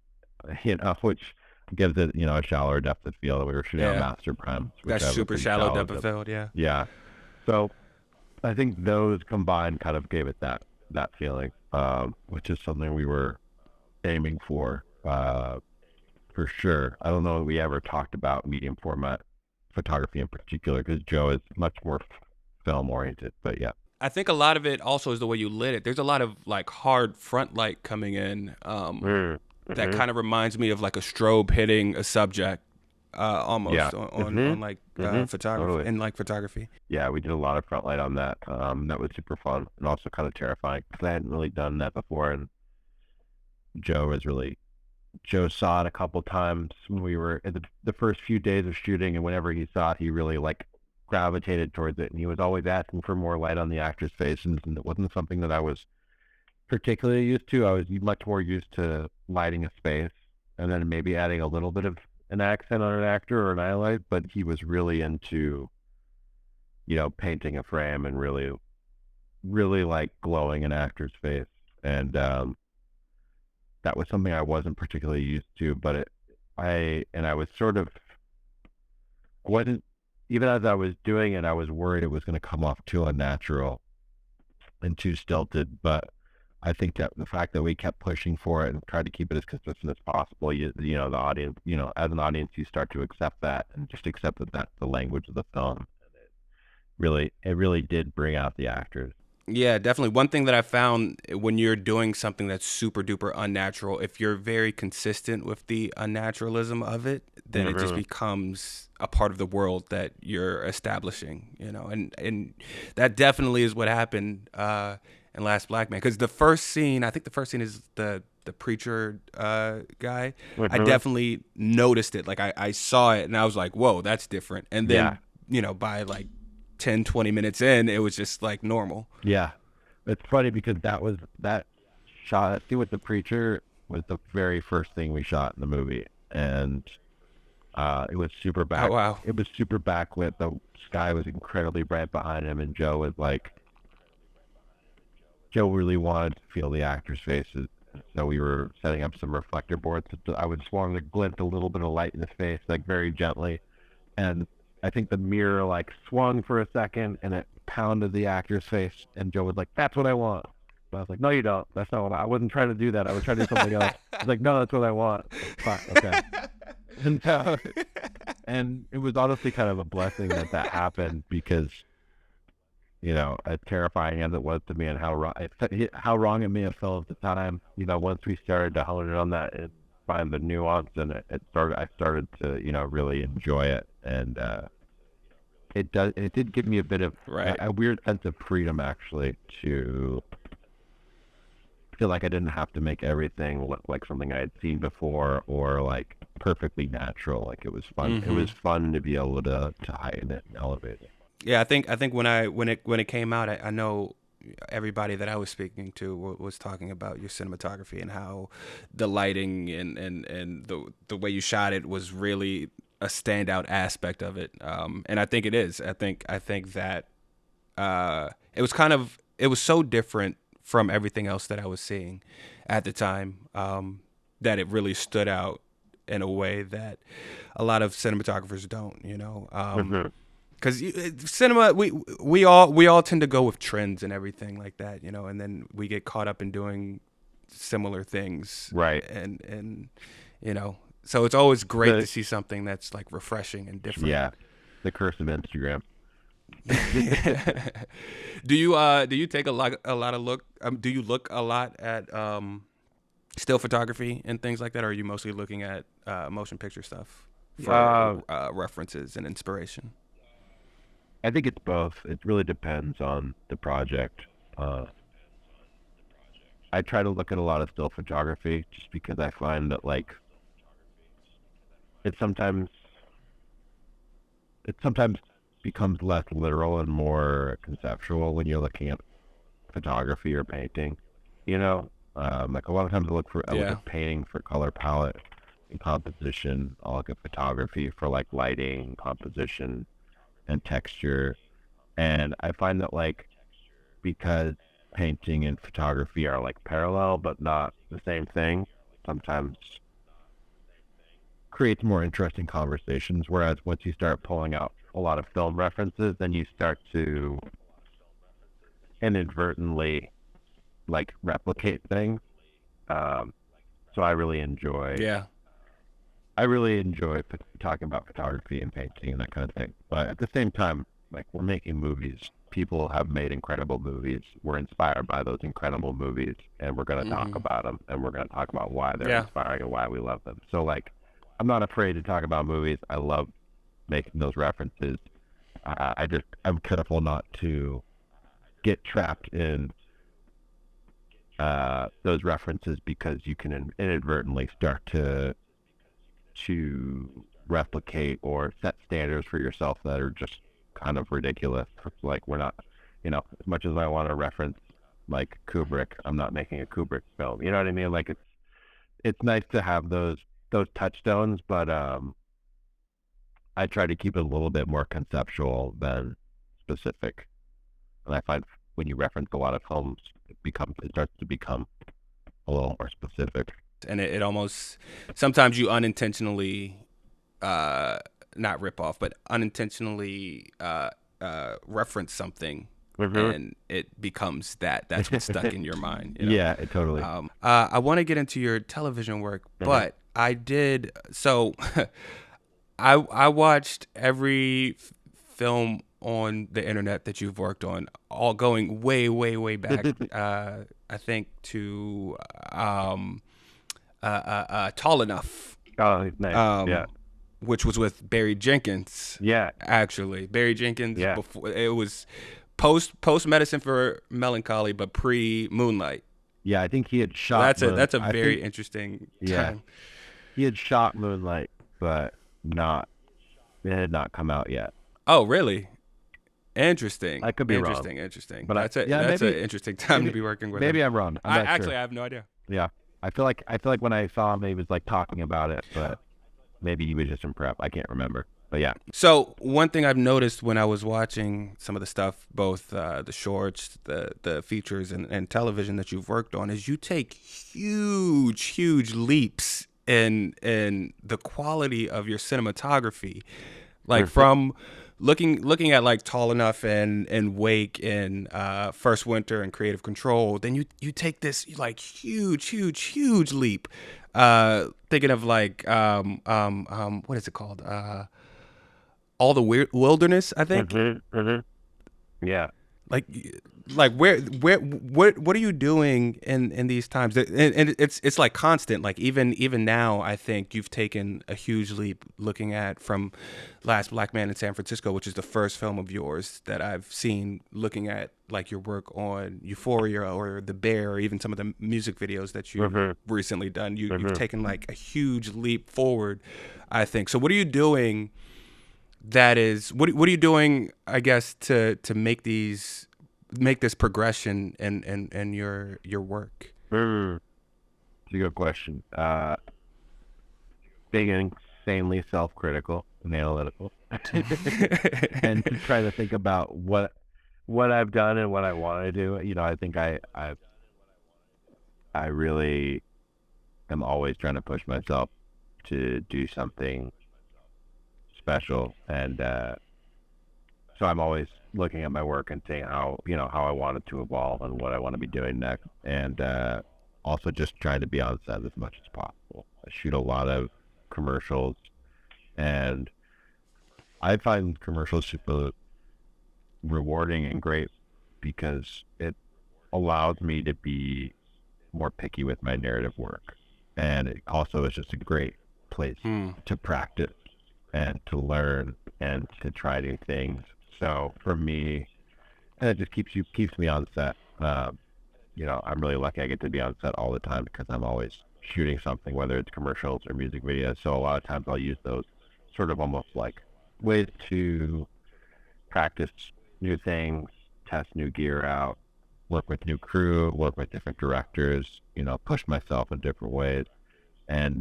which gives it, a shallower depth of field. We were shooting on Yeah. master primes, which That's have a super pretty shallow shallow depth of depth. field. Yeah. Yeah. So I think those combined kind of gave it that feeling, which is something we were aiming for sure. I don't know if we ever talked about medium format photography in particular, because Joe is much more film oriented, but yeah. I think a lot of it also is the way you lit it. There's a lot of like hard front light coming in. That Mm-hmm. kind of reminds me of like a strobe hitting a subject, Yeah. almost on like photography Totally. and like photography. Yeah, we did a lot of front light on that. That was super fun and also kind of terrifying because I hadn't really done that before, and Joe saw it a couple times when we were in the first few days of shooting, and whenever he saw it, he really like gravitated towards it, and he was always asking for more light on the actors' faces, and it wasn't something that I was particularly used to. I was much more used to lighting a space and then maybe adding a little bit of an accent on an actor or an highlight, but he was really into, painting a frame and really, really like glowing an actor's face. And that was something I wasn't particularly used to, but I was sort of, wasn't, even as I was doing it, I was worried it was going to come off too unnatural. and too stilted. But I think that the fact that we kept pushing for it and tried to keep it as consistent as possible, you know, the audience, you know, as an audience, you start to accept that and just accept that that's the language of the film. It really did bring out the actors. Yeah, definitely. One thing that I found when you're doing something that's super duper unnatural, if you're very consistent with the unnaturalism of it, then it just becomes a part of the world that you're establishing, you know, and that definitely is what happened in Last Black Man. Because the first scene, I think the first scene is the preacher guy. I definitely noticed it. Like I saw it and I was like, whoa, that's different. And then, you know, by like 10, 20 minutes in, it was just like normal. Yeah. It's funny because that shot, see, with the preacher was the very first thing we shot in the movie. And it was super back. Oh, wow. It was super backlit. The sky was incredibly bright behind him. And Joe really wanted to feel the actors' faces. So we were setting up some reflector boards. I would just want to glint a little bit of light in his face, like very gently. And I think the mirror like swung for a second and it pounded the actor's face. And Joe was like, "That's what I want." But I was like, "No, you don't. That's not what I wasn't trying to do that. I was trying to do something else." I was like, "No, that's what I want." Fine, okay. And it was honestly kind of a blessing that happened because, you know, as terrifying as it was to me and how wrong it may have felt at the time, you know, once we started to hone in on that and find the nuance and I started to, you know, really enjoy it. And it did give me a bit of a weird sense of freedom, actually, to feel like I didn't have to make everything look like something I had seen before or like perfectly natural. Like it was fun. It was fun to be able to heighten it and elevate it. Yeah, I think when it came out, I know everybody that I was speaking to was talking about your cinematography and how the lighting and the way you shot it was really a standout aspect of it. And I think it is. I think that it was so different from everything else that I was seeing at the time, that it really stood out in a way that a lot of cinematographers don't, you know. Because cinema, we all tend to go with trends and everything like that, you know, and then we get caught up in doing similar things, right? And you know, so it's always great to see something that's like refreshing and different. Yeah, the curse of Instagram. Do you take a lot of look? Do you look a lot at still photography and things like that, or are you mostly looking at motion picture stuff for references and inspiration? I think it's both. It really depends on the project. I try to look at a lot of still photography just because I find that like it sometimes becomes less literal and more conceptual when you're looking at photography or painting. You know, like a lot of times I look at painting for color palette and composition. I'll look at photography for like lighting, composition, and texture. And I find that like because painting and photography are like parallel but not the same thing, sometimes creates more interesting conversations. Whereas once you start pulling out a lot of film references, then you start to inadvertently like replicate things. So I really enjoy talking about photography and painting and that kind of thing. But at the same time, like we're making movies. People have made incredible movies. We're inspired by those incredible movies, and we're going to talk about them, and we're going to talk about why they're inspiring and why we love them. So like, I'm not afraid to talk about movies. I love making those references. I'm careful not to get trapped in those references because you can inadvertently start to replicate or set standards for yourself that are just kind of ridiculous. Like we're not, you know, as much as I want to reference like Kubrick, I'm not making a Kubrick film. You know what I mean? Like it's nice to have those touchstones, but I try to keep it a little bit more conceptual than specific. And I find when you reference a lot of films, it starts to become a little more specific. And it almost, sometimes you unintentionally, not rip off, but unintentionally reference something and it becomes that. That's what's stuck in your mind. You know? Yeah, totally. I want to get into your television work, but I did. So I watched every film on the internet that you've worked on, all going way back. I think to Tall Enough. Oh, nice. Which was with Barry Jenkins. Yeah. Actually, Barry Jenkins. Yeah. Before it was post Medicine for Melancholy, but pre Moonlight. Yeah, I think he had shot. That's a very interesting time. Yeah. He had shot Moonlight, but it had not come out yet. Oh, really? Interesting. I could be wrong. Interesting. But that's an interesting time to be working with him. Maybe I'm wrong. I'm not sure. I have no idea. Yeah. I feel like when I saw him, he was like talking about it, but maybe he was just in prep. I can't remember. But yeah. So one thing I've noticed when I was watching some of the stuff, both the shorts, the features, and television that you've worked on, is you take huge leaps in the quality of your cinematography, like from looking at like Tall Enough and Wake and First Winter and Creative Control. Then you take this like huge leap. Thinking of like what is it called? All the Wilderness, I think. Yeah. Like what are you doing in these times? And it's like constant. Like even now, I think you've taken a huge leap looking at from Last Black Man in San Francisco, which is the first film of yours that I've seen. Looking at like your work on Euphoria or The Bear, or even some of the music videos that you've recently done, you've taken like a huge leap forward, I think. So what are you doing? What are you doing, I guess, to make this progression in your work? It's a good question. Being insanely self-critical and analytical, and to try to think about what I've done and what I want to do. You know, I think I really am always trying to push myself to do something special, and so I'm always looking at my work and seeing how I want it to evolve and what I want to be doing next, and also just trying to be on set as much as possible. I shoot a lot of commercials, and I find commercials super rewarding and great because it allows me to be more picky with my narrative work, and it also is just a great place to practice and to learn and to try new things. So for me, and it just keeps me on set. I'm really lucky I get to be on set all the time because I'm always shooting something, whether it's commercials or music videos. So a lot of times I'll use those sort of almost like ways to practice new things, test new gear out, work with new crew, work with different directors, push myself in different ways. And,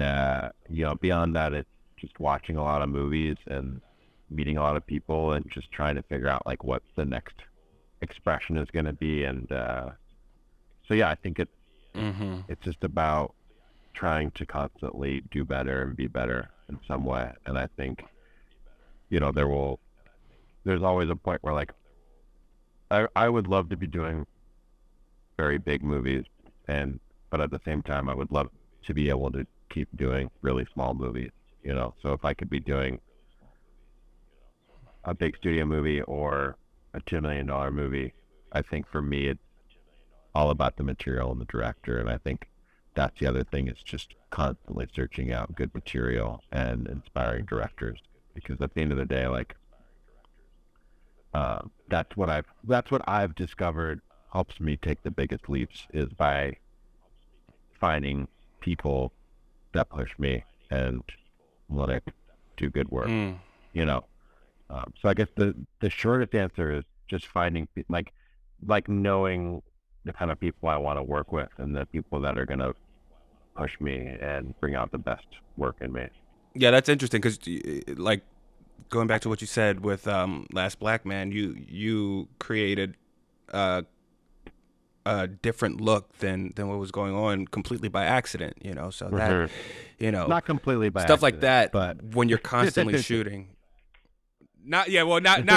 beyond that, it's just watching a lot of movies and meeting a lot of people and just trying to figure out like what the next expression is going to be. And so yeah, I think it's just about trying to constantly do better and be better in some way. And I think there's always a point where like I would love to be doing very big movies, but at the same time I would love to be able to keep doing really small movies. So if I could be doing a big studio movie or a $2 million movie, I think for me it's all about the material and the director. And I think that's the other thing, is just constantly searching out good material and inspiring directors, because at the end of the day, like that's what I've discovered helps me take the biggest leaps, is by finding people that push me and want to do good work. So I guess the shortest answer is just finding like knowing the kind of people I want to work with and the people that are going to push me and bring out the best work in me. Yeah, that's interesting because like going back to what you said with Last Black Man, you created a different look than what was going on completely by accident, so that, not completely by stuff accident, like that, but when you're constantly shooting. not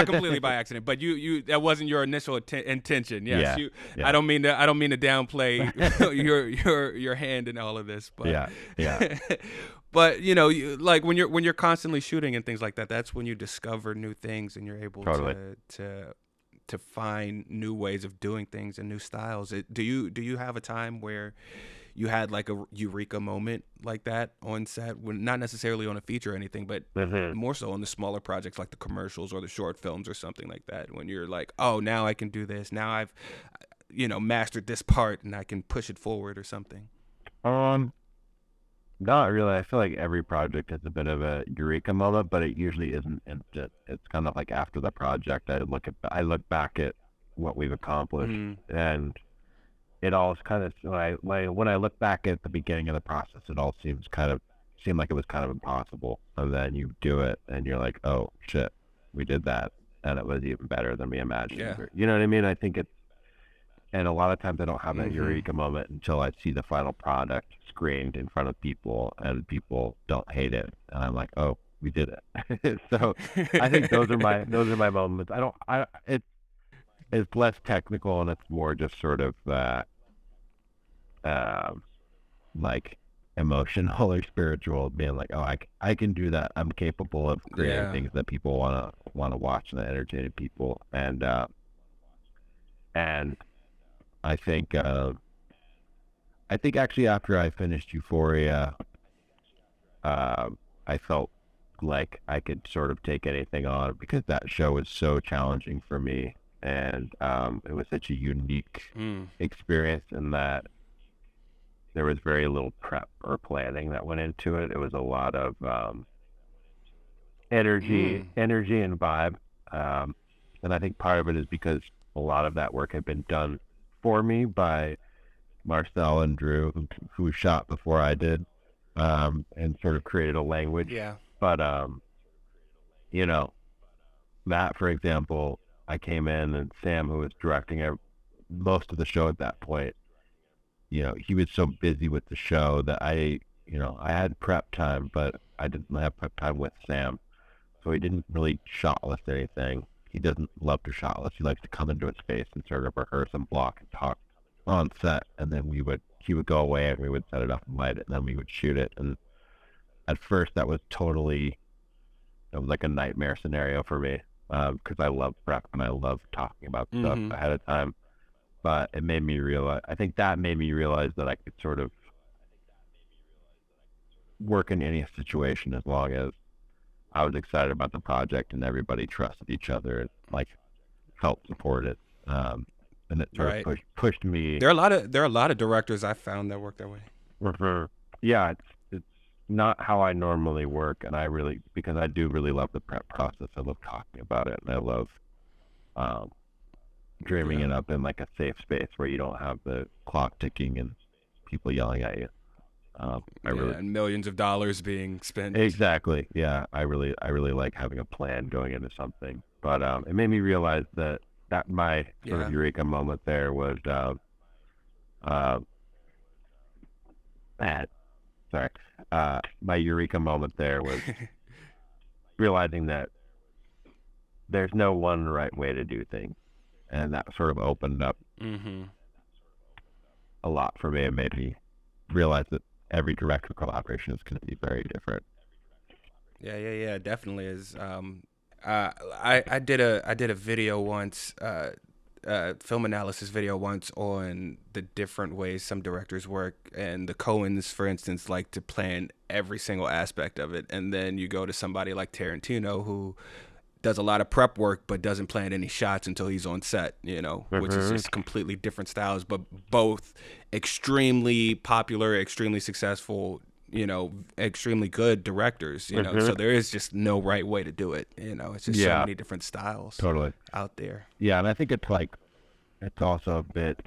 completely by accident, but you that wasn't your initial intention. Yes, Yeah. I don't mean to downplay your hand in all of this, but yeah. but you know, like when you're constantly shooting and things like that, that's when you discover new things and you're able Totally. to find new ways of doing things and new styles. Do you have a time where you had like a eureka moment like that on set, when not necessarily on a feature or anything, but more so on the smaller projects like the commercials or the short films or something like that, when you're like, oh, now I can do this, now I've mastered this part and I can push it forward or something? Not really. I feel like every project has a bit of a eureka moment, but it usually isn't instant. It's kind of like after the project, I look back at what we've accomplished, and it all is kind of, when I look back at the beginning of the process, it all seemed like it was kind of impossible, and then you do it and you're like, oh shit, we did that, and it was even better than we imagined. Yeah. You know what I mean? I think and a lot of times I don't have that eureka moment until I see the final product screened in front of people and people don't hate it, and I'm like, oh, we did it. So I think those are my moments. It's less technical and it's more just sort of like emotional or spiritual, being like, oh, I can do that. I'm capable of creating things that people want to watch and that entertain people. And I think actually after I finished Euphoria, I felt like I could sort of take anything on, because that show was so challenging for me, and it was such a unique experience in that there was very little prep or planning that went into it. It was a lot of energy and vibe, and I think part of it is because a lot of that work had been done for me by Marcel and Drew, who shot before I did, and sort of created a language. Yeah. But Matt, for example, I came in, and Sam, who was directing most of the show at that point, he was so busy with the show that I had prep time, but I didn't have prep time with Sam, so he didn't really shot list anything. He doesn't love to shot list. He likes to come into a space and sort of rehearse and block and talk on set, and then he would go away and we would set it up and light it, and then we would shoot it. And at first that was like a nightmare scenario for me, because I love prep and I love talking about stuff ahead of time. But it made me realize, I think that made me realize that I could sort of work in any situation as long as I was excited about the project and everybody trusted each other and like felt supported. And it sort of pushed me. There are a lot of directors I found that work that way. Yeah, it's not how I normally work, and because I do really love the prep process. I love talking about it, and I love dreaming it up in like a safe space where you don't have the clock ticking and people yelling at you. And millions of dollars being spent. Exactly. Yeah, I really like having a plan going into something. But it made me realize that my sort of eureka moment there was my eureka moment there was realizing that there's no one right way to do things, and that sort of opened up a lot for me and made me realize that every director collaboration is going to be very different. Yeah, definitely is. I did a video once, film analysis video once, on the different ways some directors work, and the Coens, for instance, like to plan every single aspect of it, and then you go to somebody like Tarantino, who does a lot of prep work but doesn't plan any shots until he's on set, which is just completely different styles, but both extremely popular, extremely successful, extremely good directors, so there is just no right way to do it. It's just so many different styles out there. Yeah, and I think it's also a bit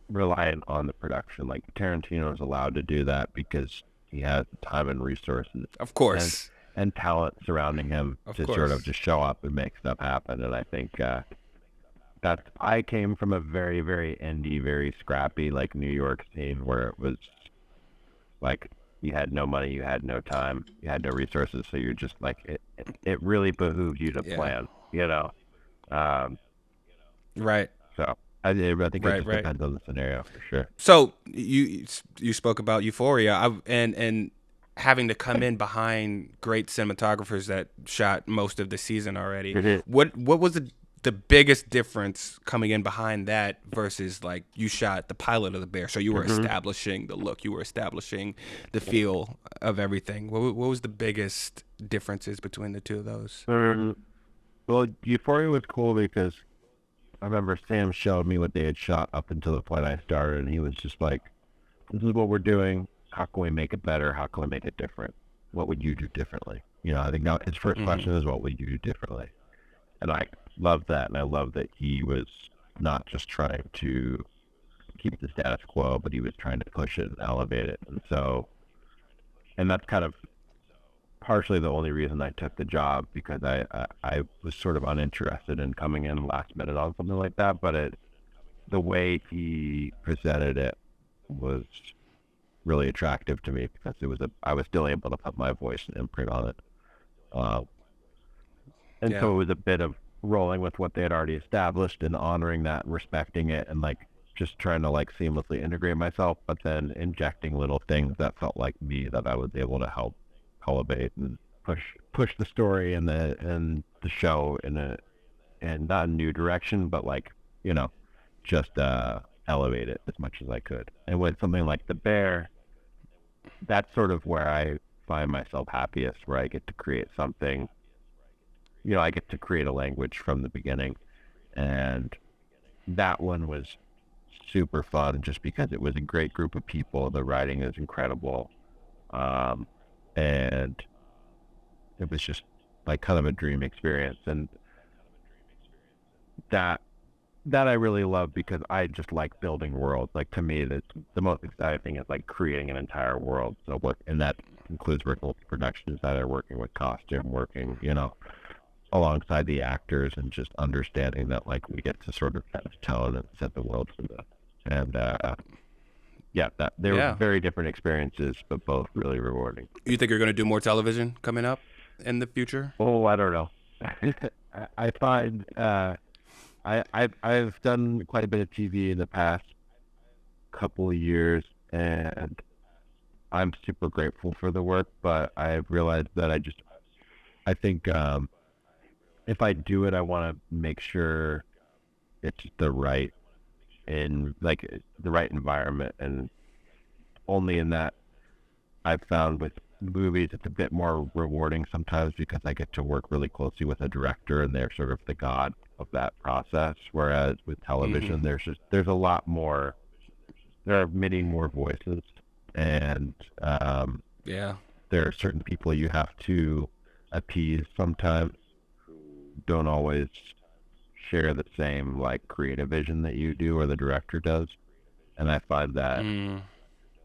reliant on the production. Like Tarantino is allowed to do that because he has the time and resources, of course, and talent surrounding him sort of just show up and make stuff happen. And I think that I came from a very, very indie, very scrappy, like New York scene where it was like you had no money, you had no time, you had no resources, so you're just like it really behooves you to plan, you know. Um, Right. so I think it just Right. depends on the scenario for sure. So you spoke about Euphoria, and having to come in behind great cinematographers that shot most of the season already. It is. What was the biggest difference coming in behind that versus like you shot the pilot of the Bear, so you were establishing the look, you were establishing the feel of everything. What was the biggest differences between the two of those? Well, Euphoria was cool because I remember Sam showed me what they had shot up until the point I started, and he was just like, "This is what we're doing. How can we make it better? How can we make it different? What would you do differently?" You know, I think now his first question is, "What would you do differently?" And I love that, and I love that he was not just trying to keep the status quo, but he was trying to push it and elevate it. And so, and that's kind of partially the only reason I took the job, because I was sort of uninterested in coming in last minute on something like that. But the way he presented it was really attractive to me, because I was still able to put my voice and imprint on it. And so it was a bit of rolling with what they had already established and honoring that and respecting it, and like just trying to like seamlessly integrate myself, but then injecting little things that felt like me, that I was able to help elevate and push the story and the show in not a new direction, but like, you know, just elevate it as much as I could. And with something like the Bear, that's sort of where I find myself happiest, where I get to create something. You know, I get to create a language from the beginning, and that one was super fun just because it was a great group of people. The writing is incredible, and it was just like kind of a dream experience, and that I really love, because I just like building worlds. Like, to me, that's the most exciting thing, is like creating an entire world. So and that includes working with production designer, working with costume, working, you know, alongside the actors, and just understanding that like we get to sort of set the tone and set the world for them. And that they were very different experiences, but both really rewarding. You think you're going to do more television coming up in the future? Oh, I don't know. I find I've done quite a bit of TV in the past couple of years, and I'm super grateful for the work, but I've realized that I think if I do it, I want to make sure it's the right environment, and only in that I've found with movies it's a bit more rewarding sometimes, because I get to work really closely with a director, and they're sort of the god of that process. Whereas with television, there's a lot more. There are many more voices, and there are certain people you have to appease sometimes, don't always share the same like creative vision that you do or the director does. And I find that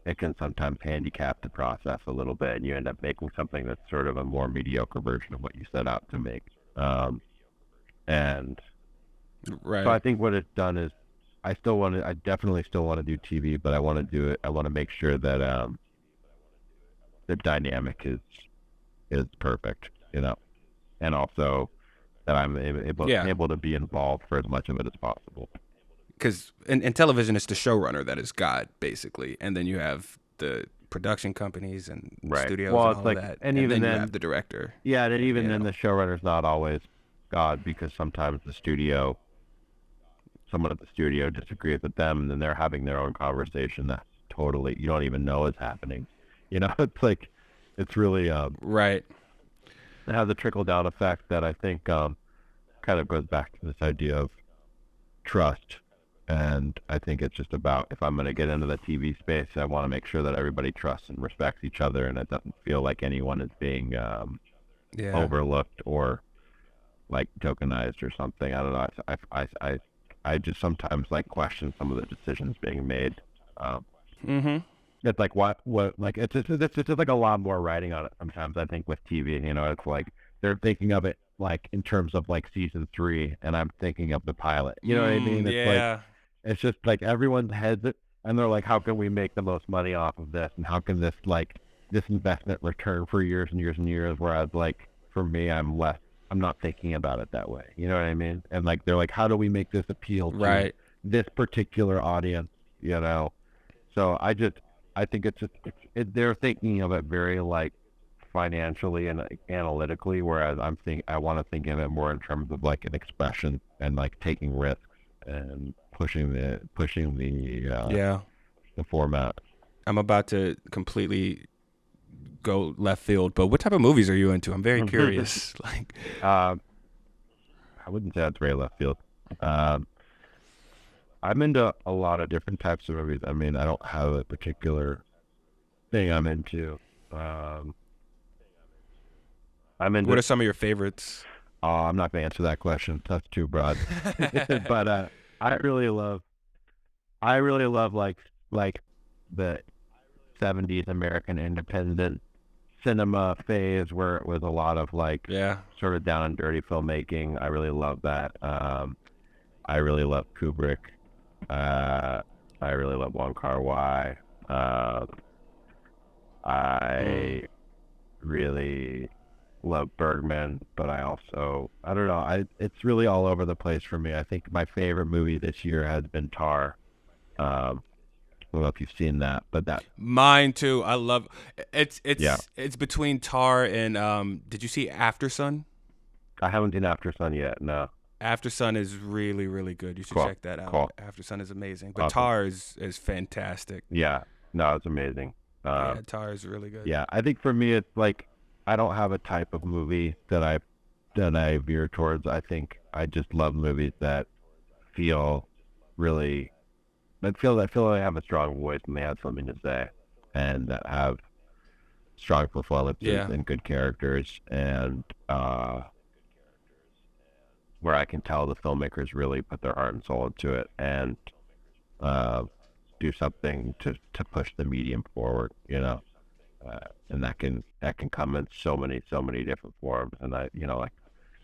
it can sometimes handicap the process a little bit, and you end up making something that's sort of a more mediocre version of what you set out to make. And so I think what it's done is I definitely still want to do TV, but I want to do it. I want to make sure that the dynamic is perfect, you know, and also that I'm able to be involved for as much of it as possible. Because in television, it's the showrunner that is God, basically, and then you have the production companies and studios and all that, and even then you have the director. Yeah, and even then the showrunner's not always God, because sometimes someone at the studio disagrees with them, and then they're having their own conversation that totally you don't even know is happening. You know, it's like, it's really right. It has a trickle down effect that I think kind of goes back to this idea of trust. And I think it's just about, if I'm going to get into the TV space, I want to make sure that everybody trusts and respects each other, and it doesn't feel like anyone is being overlooked or like tokenized or something. I don't know. I just sometimes like question some of the decisions being made. It's like what like it's just like a lot more writing on it sometimes. I think with TV, you know, it's like they're thinking of it like in terms of like season 3, and I'm thinking of the pilot. You know what I mean? It's like, it's just like everyone's heads it, and they're like, how can we make the most money off of this, and how can this like this investment return for years and years and years, whereas like for me, I'm not thinking about it that way. You know what I mean? And like they're like, how do we make this appeal to Right. this particular audience? You know, so I think it's just they're thinking of it very like financially and analytically, whereas I want to think of it more in terms of like an expression and like taking risks and pushing the Yeah. the format. I'm about to completely go left field, but what type of movies are you into? I'm very curious. Like, I wouldn't say that's very left field. I'm into a lot of different types of movies. I mean, I don't have a particular thing I'm into. I'm into. what are some of your favorites? I'm not going to answer that question. That's too broad. But I really love like the '70s American independent cinema phase where it was a lot of like Yeah. sort of down and dirty filmmaking. I really love that. I really love Kubrick. I really love Wong Kar-wai. I really love Bergman, but I don't know. It's really all over the place for me. I think my favorite movie this year has been Tar. I don't know if you've seen that, but that Mine too. I love yeah, it's between Tar and did you see After Sun? I haven't seen After Sun yet. No, After Sun is really, really good. You should cool, check that out. cool, After Sun is amazing. But awesome. Tar is fantastic. Yeah, no, it's amazing. Yeah, Tar is really good. Yeah, I think for me it's like I don't have a type of movie that I veer towards. I think I just love movies that feel really that feel like they have a strong voice and they have something to say, and that have strong performances Yeah. and good characters, and where I can tell the filmmakers really put their heart and soul into it and uh, do something to push the medium forward, you know. And that can come in so many different forms. And I, you know, like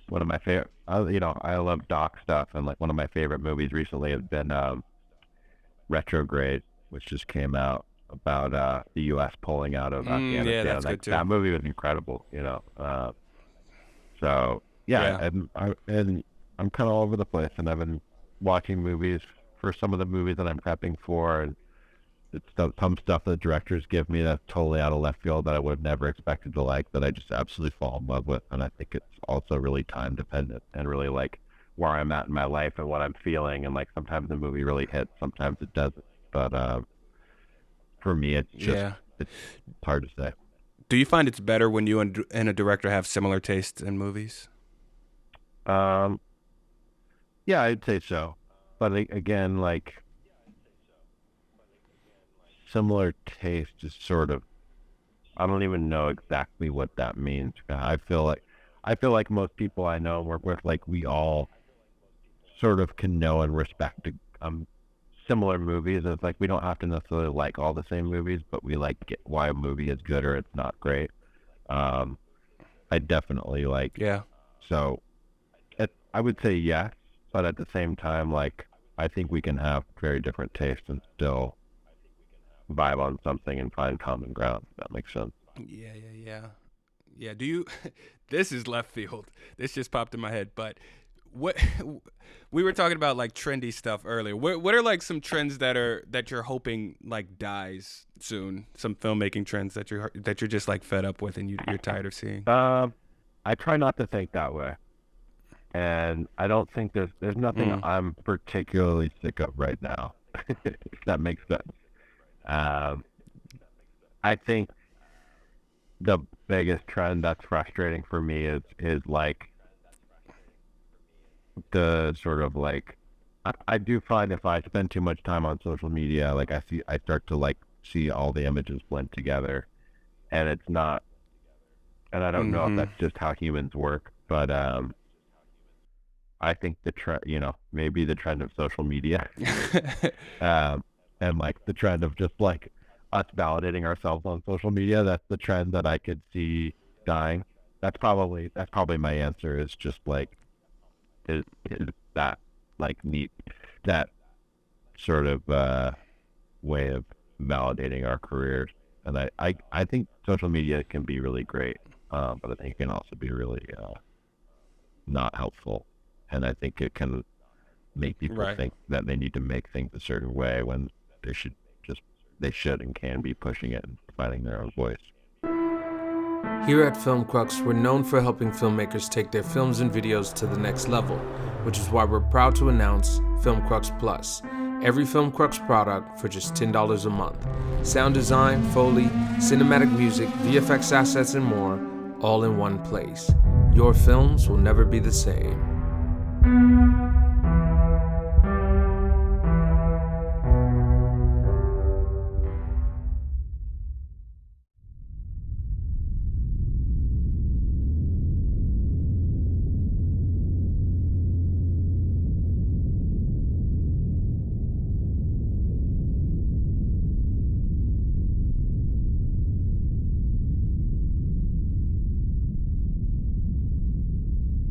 one of my favorite, you know, I love doc stuff, and like one of my favorite movies recently has been Retrograde, which just came out about the U.S. pulling out of Yeah, Afghanistan. that's good too. That movie was incredible, you know. So yeah, Yeah. and I'm kind of all over the place, and I've been watching movies for some of the movies that I'm prepping for, and it's some stuff that directors give me that's totally out of left field that I would have never expected to like, that I just absolutely fall in love with. And I think it's also really time dependent and really like where I'm at in my life and what I'm feeling. And like sometimes the movie really hits, sometimes it doesn't. But for me, Yeah. it's hard to say. Do you find it's better when you and a director have similar tastes in movies? Um, yeah, I'd say so. But again, like similar taste is sort of, I don't even know exactly what that means. I feel like most people I know and work with, like we all sort of can know and respect similar movies. It's like we don't have to necessarily like all the same movies, but we like get why a movie is good or it's not great. Um, I definitely like Yeah. so. I would say yes, but at the same time, like I think we can have very different tastes and still vibe on something and find common ground. If that makes sense. Yeah. Do you? This is left field. This just popped in my head. But what we were talking about like trendy stuff earlier. What are like some trends that you're hoping like dies soon? Some filmmaking trends that you're just like fed up with and you're tired of seeing. I try not to think that way, and I don't think there's nothing I'm particularly sick of right now. If that makes sense. Um, I think the biggest trend that's frustrating for me is like the sort of like I do find if I spend too much time on social media, like I start to like see all the images blend together, and it's not, and I don't know if that's just how humans work, but I think the trend, you know, maybe the trend of social media, and like the trend of just like us validating ourselves on social media, that's the trend that I could see dying. That's probably my answer is just like is that like neat that sort of way of validating our careers. And I think social media can be really great, but I think it can also be really not helpful. And I think it can make people think that they need to make things a certain way when they should and can be pushing it and finding their own voice. Here at Film Crux, we're known for helping filmmakers take their films and videos to the next level, which is why we're proud to announce Film Crux Plus, every Film Crux product for just $10 a month. Sound design, foley, cinematic music, VFX assets, and more, all in one place. Your films will never be the same.